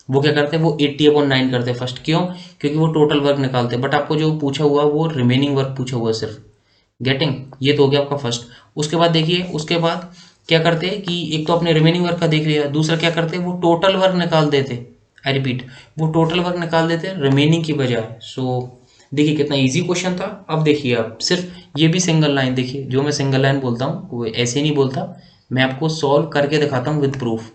वो क्या करते हैं, वो 80/9 करते हैं फर्स्ट, क्यों, क्योंकि वो टोटल वर्क निकालते हैं, बट आपको जो पूछा हुआ वो रिमेनिंग वर्क पूछा हुआ है सिर्फ, गेटिंग। ये तो हो गया आपका फर्स्ट। उसके बाद देखिए उसके बाद क्या करते हैं कि एक तो अपने रिमेनिंग वर्क का देख लिया, दूसरा क्या करते हैं वो टोटल वर्क निकाल देते, आई रिपीट वो टोटल वर्क निकाल देते रिमेनिंग की बजाय। सो देखिए कितना इजी क्वेश्चन था। अब देखिए आप सिर्फ ये भी सिंगल लाइन, देखिए जो मैं सिंगल लाइन बोलता हूँ वो ऐसे नहीं बोलता, मैं आपको सॉल्व करके दिखाता हूँ विद प्रूफ।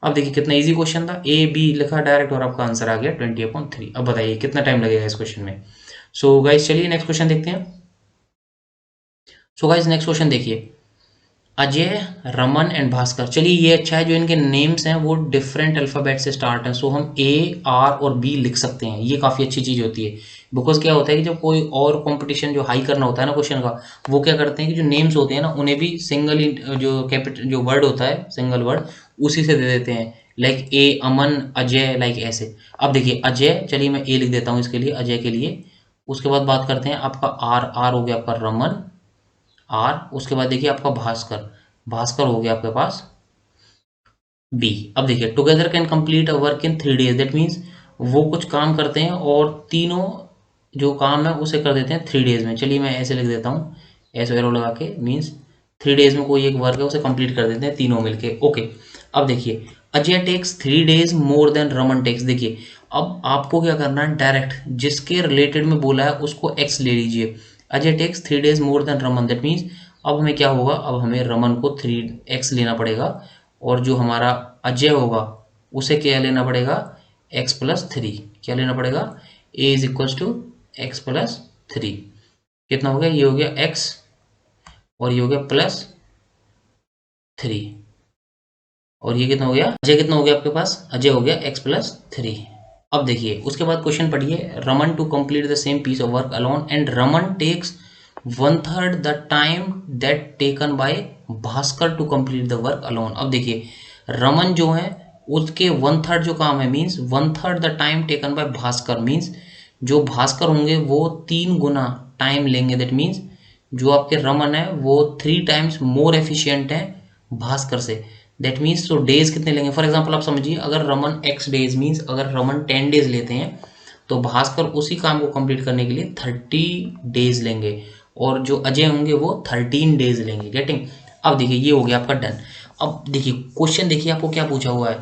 अब देखिए कितना इजी क्वेश्चन था, ए बी लिखा डायरेक्ट और आपका आंसर आ गया 20/3। अब बताइए कितना टाइम लगेगा इस क्वेश्चन में। सो गाइस चलिए नेक्स्ट क्वेश्चन देखते हैं। सो गाइस नेक्स्ट क्वेश्चन देखिए, अजय, रमन एंड भास्कर। चलिए ये अच्छा है जो इनके नेम्स हैं वो डिफरेंट अल्फ़ाबेट से स्टार्ट हैं, सो हम ए आर और बी लिख सकते हैं, ये काफ़ी अच्छी चीज़ होती है। बिकॉज क्या होता है कि जब कोई और कंपटीशन जो हाई करना होता है ना क्वेश्चन का, वो क्या करते हैं कि जो नेम्स होते हैं ना उन्हें भी सिंगल जो कैपिटल जो वर्ड होता है सिंगल वर्ड उसी से दे देते हैं, like a Aman Ajay, like ऐसे। अब देखिए अजय, चलिए मैं ए लिख देता हूँ इसके लिए, अजय के लिए। उसके बाद बात करते हैं आपका आर, आर हो गया आपका रमन, आर। उसके बाद देखिए आपका भास्कर, भास्कर हो गया आपके पास बी। अब देखिए together can complete a work in 3 days, that means वो कुछ काम करते हैं और तीनों जो काम है उसे कर देते हैं 3 डेज में। चलिए मैं ऐसे लिख देता हूँ, ऐसे एरो लगा के, मीन्स 3 डेज में कोई एक वर्क है उसे कंप्लीट कर देते हैं तीनों मिलके। ओके अब देखिए Ajay takes 3 days more than Raman takes. देखिए अब आपको क्या करना है, डायरेक्ट जिसके रिलेटेड में बोला है उसको x ले लीजिए। Ajay takes 3 days more than Raman, that means अब हमें क्या होगा, अब हमें रमन को 3x लेना पड़ेगा और जो हमारा अजय होगा उसे क्या लेना पड़ेगा, x+3। क्या लेना पड़ेगा, a is equal to x+3। कितना हो गया, ये हो गया x और ये हो गया +3 और ये कितना हो गया, अजय कितना हो गया आपके पास, अजय हो गया x+3। अब देखिए उसके बाद क्वेश्चन पढ़िए, Raman to complete the same piece of work alone and Raman takes 1/3 the time that taken by Bhaskar to complete the work alone. अब देखिए रमन जो है उसके 1/3 जो काम है, means 1/3 the time taken by Bhaskar, means जो भास्कर होंगे वो 3 गुना टाइम लेंगे। दैट मीन्स जो आपके रमन है वो 3 times मोर एफिशिएंट है भास्कर से। दैट मीन्स तो डेज कितने लेंगे, फॉर एग्जाम्पल आप समझिए अगर रमन x डेज, मीन्स अगर रमन 10 days लेते हैं तो भास्कर उसी काम को कंप्लीट करने के लिए 30 days लेंगे और जो अजय होंगे वो 13 days लेंगे। गेटिंग। अब देखिए ये हो गया आपका डन। अब देखिए क्वेश्चन देखिए आपको क्या पूछा हुआ है,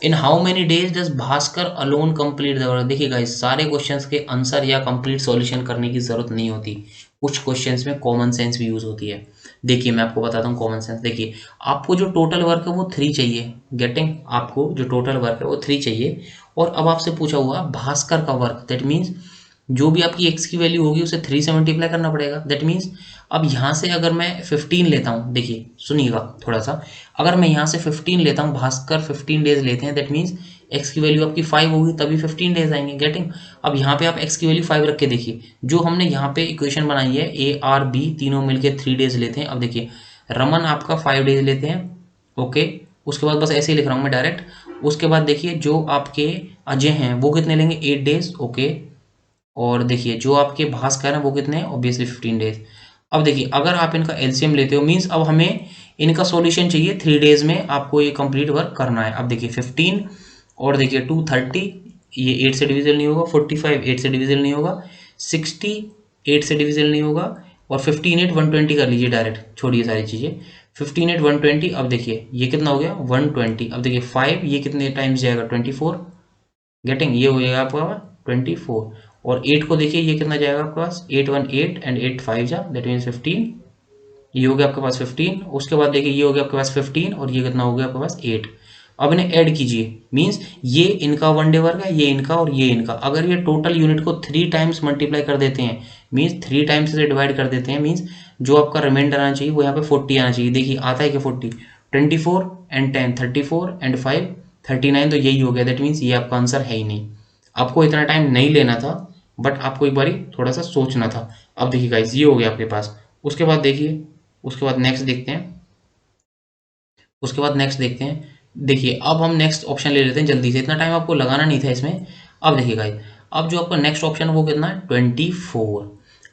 in how many days does Bhaskar alone complete the work. देखिए गाइस सारे क्वेश्चंस के आंसर या कंप्लीट सॉल्यूशन करने की जरूरत नहीं होती, कुछ क्वेश्चंस में कॉमन सेंस भी यूज होती है। देखिए मैं आपको बताता हूँ कॉमन सेंस। देखिए आपको जो टोटल वर्क है वो 3 चाहिए। गेटिंग, आपको जो टोटल वर्क है वो 3 चाहिए और अब आपसे पूछा हुआ भास्कर का वर्क, दैट मीन्स जो भी आपकी x की वैल्यू होगी उसे 3 से मल्टीप्लाई करना पड़ेगा। दैट मीन्स अब यहाँ से अगर मैं 15 लेता हूँ, देखिए सुनिएगा थोड़ा सा, अगर मैं यहाँ से 15 लेता हूँ, भास्कर 15 डेज लेते हैं, दैट मीन्स x की वैल्यू आपकी 5 होगी तभी 15 डेज आएंगे। गेटिंग। अब यहाँ पे आप x की वैल्यू 5 रख के देखिए, जो हमने यहाँ पे इक्वेशन बनाई है a r b तीनों मिलके 3 डेज लेते हैं। अब देखिए रमन आपका 5 डेज लेते हैं, ओके, उसके बाद बस ऐसे ही लिख रहा हूँ मैं डायरेक्ट। उसके बाद देखिए जो आपके अजय हैं वो कितने लेंगे, 8 डेज, ओके। और देखिए जो आपके भास्कर हैं वो कितने हैं, ऑब्वियसली 15 डेज। अब देखिए अगर आप इनका एलसीएम लेते हो, मीन्स अब हमें इनका सॉल्यूशन चाहिए 3 डेज में आपको ये कंप्लीट वर्क करना है। अब देखिए 15 और देखिए 2 30, ये 8 से डिविजल नहीं होगा, 45 8 से डिविजल नहीं होगा, 60 8 से डिविजल नहीं होगा और 15 8 120 कर लीजिए डायरेक्ट, छोड़िए सारी चीज़ें। 15 8 120। अब देखिए ये कितना हो गया 120। अब देखिए 5 ये कितने टाइम्स जाएगा 24। गेटिंग, ये हो जाएगा आपका 24 और 8 को देखिए ये कितना जाएगा आपके पास, 8 1 8 एंड 8 5 जा, दैट मीन्स 15। ये हो गया आपके पास 15। उसके बाद देखिए ये हो गया आपके पास 15 और ये कितना हो गया आपके पास 8। अब इन्हें ऐड कीजिए, मीन्स ये इनका 1 डे वर्क है, ये इनका और ये इनका। अगर ये टोटल यूनिट को 3 टाइम्स मल्टीप्लाई कर देते हैं, मीन्स 3 टाइम्स से डिवाइड कर देते हैं, मीन्स जो आपका रिमाइंडर आना चाहिए वो यहाँ पे 40 आना चाहिए। देखिए आता है कि 40, 24 एंड 10 34 एंड 5 39, तो यही हो गया। दैट मीन्स ये आपका आंसर है ही नहीं। आपको इतना टाइम नहीं लेना था, बट आपको एक बारी थोड़ा सा सोचना था। अब देखिए गाइस ये हो गया आपके पास। उसके बाद देखिए, उसके बाद नेक्स्ट देखते हैं, उसके बाद नेक्स्ट देखते हैं। देखिए अब हम नेक्स्ट ऑप्शन ले लेते हैं जल्दी से, इतना टाइम आपको लगाना नहीं था इसमें। अब देखिए गाइस, अब जो आपका नेक्स्ट ऑप्शन है वो कितना है 24।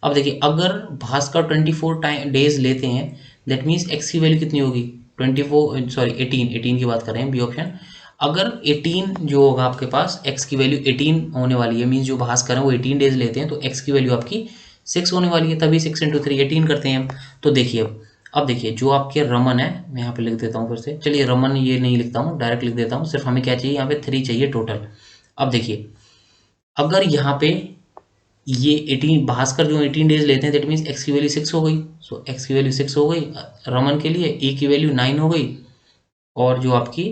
अब देखिए अगर भास्कर 24 टाइम डेज लेते हैं, दैट मीन्स एक्स की वैल्यू कितनी होगी 24, सॉरी 18 की बात कर रहे हैं, बी ऑप्शन। अगर 18 जो होगा आपके पास, x की वैल्यू 18 होने वाली है, मीन्स जो भास्कर है वो 18 डेज लेते हैं, तो x की वैल्यू आपकी 6 होने वाली है, तभी 6 × 3 18 करते हैं हम। तो देखिए अब देखिए जो आपके रमन है, मैं यहाँ पे लिख देता हूँ फिर से, चलिए रमन ये नहीं लिखता हूँ, डायरेक्ट लिख देता हूँ, सिर्फ हमें क्या चाहिए यहाँ पे 3 चाहिए टोटल। अब देखिए अगर यहाँ पे ये 18 भास्कर जो 18 डेज लेते हैं, दैट मीन्स x की वैल्यू 6 हो गई, सो x की वैल्यू 6 हो गई रमन के लिए, a की वैल्यू 9 हो गई और जो आपकी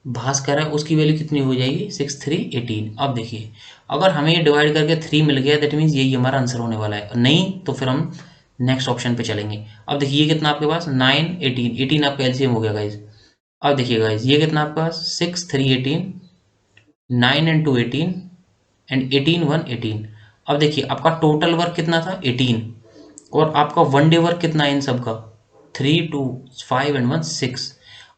भास्कर है उसकी वैल्यू कितनी हो जाएगी 6 3 18। अब देखिए अगर हमें ये डिवाइड करके 3 मिल गया, दैट मीन्स यही हमारा आंसर होने वाला है, नहीं तो फिर हम नेक्स्ट ऑप्शन पे चलेंगे। अब देखिए ये कितना आपके पास 9 18 18 आपका एलसीएम हो गया गाइज। अब देखिए गाइज ये कितना आपके पास 6 3 18, 9 and 2 18 एंड 18 1 18। अब देखिए आपका टोटल वर्क कितना था 18 और आपका 1 डे वर्क कितना है इन सब का 3 2 5 एंड 1 6।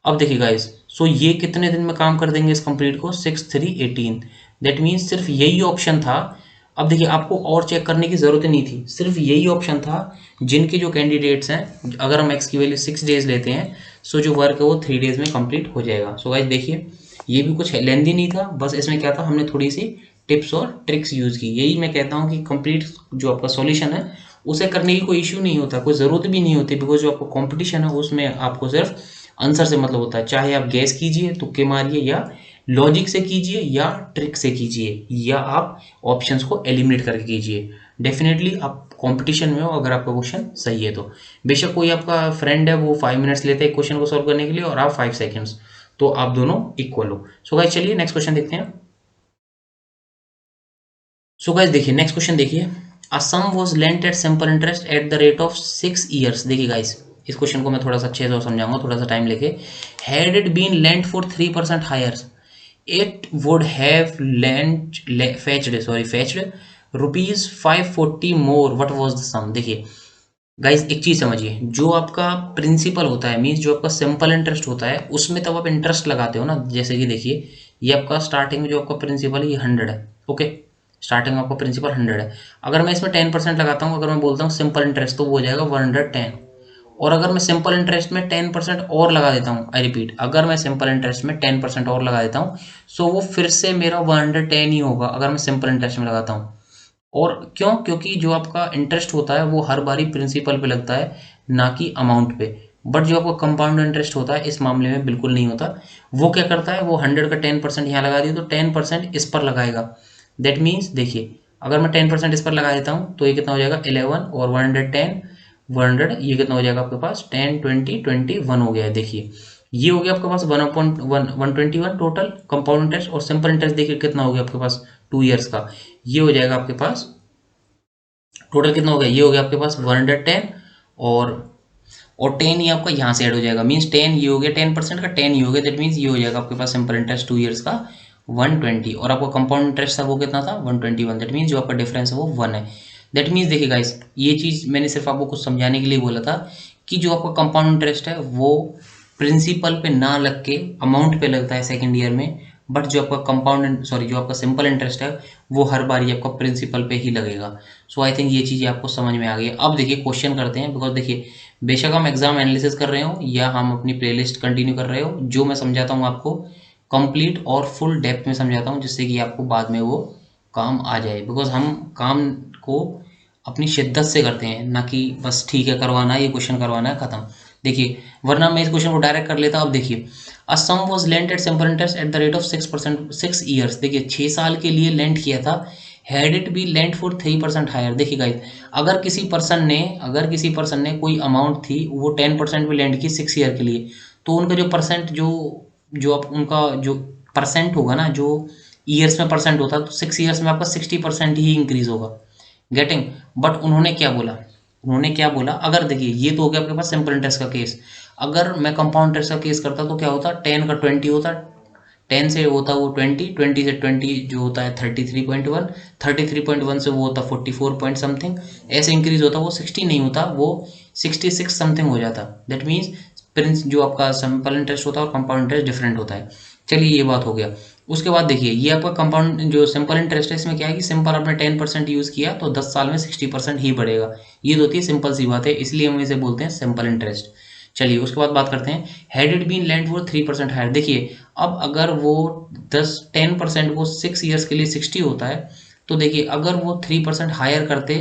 अब देखिए गाइस, सो ये कितने दिन में काम कर देंगे इस कंप्लीट को 6 3 18, दैट मीन्स सिर्फ यही ऑप्शन था। अब देखिए आपको और चेक करने की जरूरत नहीं थी, सिर्फ यही ऑप्शन था जिनके जो कैंडिडेट्स हैं, अगर हम एक्स की वैल्यू 6 डेज लेते हैं, सो जो वर्क है वो 3 डेज में कंप्लीट हो जाएगा। सो गाइस देखिए ये भी कुछ लेंदी नहीं था, बस इसमें क्या था हमने थोड़ी सी टिप्स और ट्रिक्स यूज की। यही मैं कहता हूँ कि कंप्लीट जो आपका सॉल्यूशन है उसे करने की कोई इश्यू नहीं होता, कोई ज़रूरत भी नहीं होती, बिकॉज जो आपका कंपटीशन है उसमें आपको सिर्फ आंसर से मतलब होता है, चाहे आप गैस कीजिए तुक्के मारिए या लॉजिक से कीजिए या ट्रिक से कीजिए या आप ऑप्शंस को एलिमिनेट करके कीजिए। डेफिनेटली आप कंपटीशन में हो अगर आपका क्वेश्चन सही है तो। बेशक कोई आपका फ्रेंड है वो 5 मिनट्स लेते हैं क्वेश्चन को सॉल्व करने के लिए और आप 5 सेकेंड्स, तो आप दोनों इक्वल हो। सो गाइस चलिए नेक्स्ट क्वेश्चन देखते हैं। सो गाइस देखिए नेक्स्ट क्वेश्चन देखिए। A sum was lent at simple interest at the rate of 6 years। देखिए गाइस इस क्वेश्चन को मैं थोड़ा सा अच्छे से समझाऊंगा, थोड़ा सा टाइम लेके। Had it been lent for 3% higher, it would have fetched rupees 540 more। what was the sum। देखिए गाइस एक चीज समझिए, जो आपका प्रिंसिपल होता है मीन्स जो आपका सिंपल इंटरेस्ट होता है उसमें तब आप इंटरेस्ट लगाते हो ना। जैसे कि देखिए ये आपका स्टार्टिंग में जो आपका प्रिंसिपल है ये 100 है, ओके। स्टार्टिंग में आपका प्रिंसिपल 100 है। अगर मैं इसमें 10% लगाता हूँ, अगर मैं बोलता हूँ सिंपल इंटरेस्ट, तो वो हो जाएगा 110। और अगर मैं सिंपल इंटरेस्ट में 10% और लगा देता हूँ, आई रिपीट, अगर मैं सिंपल इंटरेस्ट में 10% और लगा देता हूँ, सो वो फिर से मेरा 110 ही होगा अगर मैं सिंपल इंटरेस्ट में लगाता हूँ। और क्यों? क्योंकि जो आपका इंटरेस्ट होता है वो हर बारी प्रिंसिपल पे लगता है, ना कि अमाउंट पे। बट जो आपका कंपाउंड इंटरेस्ट होता है इस मामले में बिल्कुल नहीं होता। वो क्या करता है, वो 100 का 10% यहाँ लगा दिया तो 10% इस पर लगाएगा। दैट मीन्स देखिए अगर मैं 10% इस पर लगा देता हूँ तो ये कितना हो जाएगा 11 और 110 100, ये कितना हो जाएगा आपके पास 10 20 21 हो गया है। देखिए ये हो गया आपके पास 121 टोटल कंपाउंड इंटरेस्ट। और सिंपल इंटरेस्ट देखिए कितना हो गया आपके पास 2 years का, ये हो जाएगा आपके पास टोटल कितना हो गया, ये हो गया आपके पास 110 और 10 ही आपका यहाँ से ऐड हो जाएगा। मीन्स 10 ये हो गया 10% का 10 ये हो गया। दैट मीन्स ये हो जाएगा आपके पास सिंपल इंटरेस्ट 2 years का 120 और आपका कंपाउंड इंटरेस्ट था वो कितना था 121। दैट मीन्स जो आपका डिफरेंस है वो 1 है। दैट मीन्स देखिए गाइस ये चीज़ मैंने सिर्फ आपको कुछ समझाने के लिए बोला था कि जो आपका कंपाउंड इंटरेस्ट है वो प्रिंसिपल पे ना लग के अमाउंट पे लगता है सेकेंड ईयर में। बट जो आपका कंपाउंड जो आपका सिंपल इंटरेस्ट है वो हर बार आपका प्रिंसिपल पे ही लगेगा। सो आई थिंक ये चीज़ आपको समझ में आ गई है। अब देखिए क्वेश्चन करते हैं, बिकॉज देखिए बेशक हम एग्जाम एनालिसिस कर रहे हो या हम अपनी प्लेलिस्ट कंटिन्यू कर रहे हो, जो मैं समझाता हूँ आपको कंप्लीट और फुल डेप्थ में समझाता हूँ जिससे कि आपको बाद में वो काम आ जाए। बिकॉज हम काम को अपनी शिद्दत से करते हैं, ना कि बस ठीक है करवाना है, ये क्वेश्चन करवाना है, खत्म। देखिए वरना मैं इस क्वेश्चन को डायरेक्ट कर लेता। अब देखिए a sum was lent at simple interest at the rate of 6 years। देखिए 6 साल के लिए लेंट किया था। Had it be lent for 3% higher. देखिए गाइस अगर किसी पर्सन ने कोई अमाउंट थी वो 10% भी लेंट की 6 year के लिए, तो उनका जो परसेंट जो आप उनका जो परसेंट होगा ना, जो ईयर्स में परसेंट होता है, तो 6 years में आपका 60% ही इंक्रीज होगा। गेटिंग। बट उन्होंने क्या बोला अगर देखिए ये तो हो गया आपके पास सिंपल इंटरेस्ट का केस। अगर मैं कंपाउंड इंटरेस्ट का केस करता तो क्या होता, 10 का 20 होता, 10 से होता वो 20, 20 से 20 जो होता है 33.1, 33.1 से वो होता 44 पॉइंट समथिंग, ऐसे इंक्रीज होता, वो 60 नहीं होता, वो 66 समथिंग हो जाता। दैट मीन्स प्रिंस जो आपका सिंपल इंटरेस्ट होता है और कंपाउंड इंटरेस्ट डिफरेंट होता है। चलिए ये बात हो गया। उसके बाद देखिए ये आपका कंपाउंड जो सिंपल इंटरेस्ट है इसमें क्या है कि सिंपल आपने 10% यूज़ किया तो 10 साल में 60% ही बढ़ेगा। ये तो होती है सिंपल सी बात है, इसलिए हम इसे बोलते हैं सिंपल इंटरेस्ट। चलिए उसके बाद बात करते हैं had it been lent for 3% higher. देखिए अब अगर वो 10% वो 6 years के लिए 60 होता है, तो देखिए अगर वो 3% हायर करते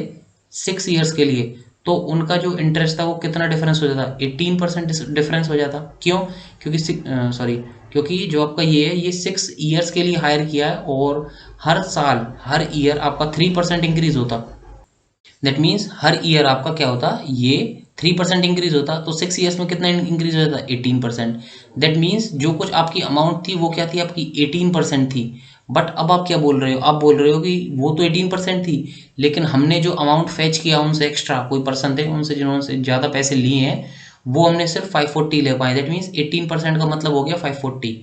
6 years के लिए तो उनका जो इंटरेस्ट था वो कितना डिफरेंस हो जाता, 18% डिफरेंस हो जाता। क्यों? क्योंकि जो आपका ये है ये 6 years के लिए हायर किया है और हर साल हर ईयर आपका 3% इंक्रीज होता। दैट मीन्स हर ईयर आपका क्या होता, ये 3% इंक्रीज होता, तो 6 years में कितना इंक्रीज हो जाता 18%। दैट मीन्स जो कुछ आपकी अमाउंट थी वो क्या थी आपकी 18% थी। बट अब आप क्या बोल रहे हो, आप बोल रहे हो कि वो तो 18% थी, लेकिन हमने जो अमाउंट फैच किया उनसे एक्स्ट्रा, कोई पर्सन थे उनसे जिन्होंने ज़्यादा पैसे लिए हैं, वो हमने सिर्फ 540 ले पाए। दैट मीन्स 18% का मतलब हो गया 540।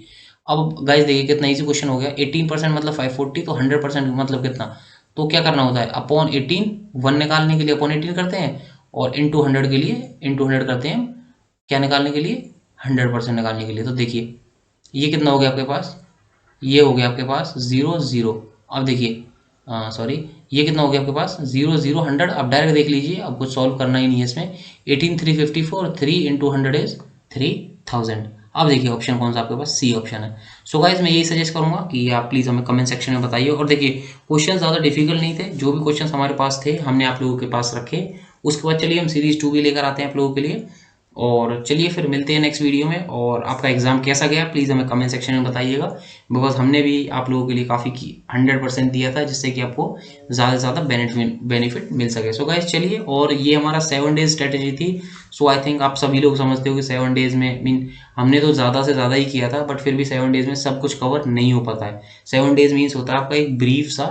अब गाइस देखिए कितना इजी क्वेश्चन हो गया। 18% मतलब 540, तो 100% मतलब कितना, तो क्या करना होता है अपॉन 18, 1 निकालने के लिए अपॉन 18 करते हैं और इंटू 100 के लिए इंटू 100 करते हैं, क्या निकालने के लिए 100% निकालने के लिए। तो देखिए ये कितना हो गया आपके पास, ये हो गया आपके पास 0 0। अब देखिए सॉरी ये कितना हो गया आपके पास 0 0 100। अब डायरेक्ट देख लीजिए, अब कुछ सॉल्व करना ही नहीं है इसमें। 18 354, 3 इंटू 100 इज 3000। अब देखिए ऑप्शन कौन सा आपके पास, सी ऑप्शन है। सो गाइज मैं यही सजेस्ट करूंगा कि आप प्लीज़ हमें कमेंट सेक्शन में बताइए। और देखिए क्वेश्चन ज़्यादा डिफिकल्ट नहीं थे, जो भी क्वेश्चन हमारे पास थे हमने आप लोगों के पास रखे। उसके बाद चलिए हम सीरीज 2 भी लेकर आते हैं आप लोगों के लिए। और चलिए फिर मिलते हैं नेक्स्ट वीडियो में। और आपका एग्ज़ाम कैसा गया प्लीज़ हमें कमेंट सेक्शन में बताइएगा, बिकॉज हमने भी आप लोगों के लिए काफ़ी 100% दिया था, जिससे कि आपको ज़्यादा से ज़्यादा बेनिफिट मिल सके। सो गाइस चलिए, और ये हमारा 7 डेज स्ट्रेटेजी थी। सो आई थिंक आप सभी लोग समझते हो कि 7 डेज में मीन हमने तो ज़्यादा से ज़्यादा ही किया था, बट फिर भी 7 डेज में सब कुछ कवर नहीं हो पाता है। 7 डेज मीन्स होता है आपका एक ब्रीफ सा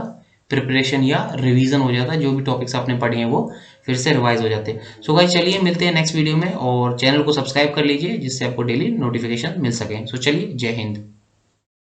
प्रिपरेशन या रिवीजन हो जाता है, जो भी टॉपिक्स आपने पढ़े हैं वो फिर से रिवाइज हो जाते हैं। सो गाइस चलिए मिलते हैं नेक्स्ट वीडियो में, और चैनल को सब्सक्राइब कर लीजिए जिससे आपको डेली नोटिफिकेशन मिल सके। सो चलिए, जय हिंद।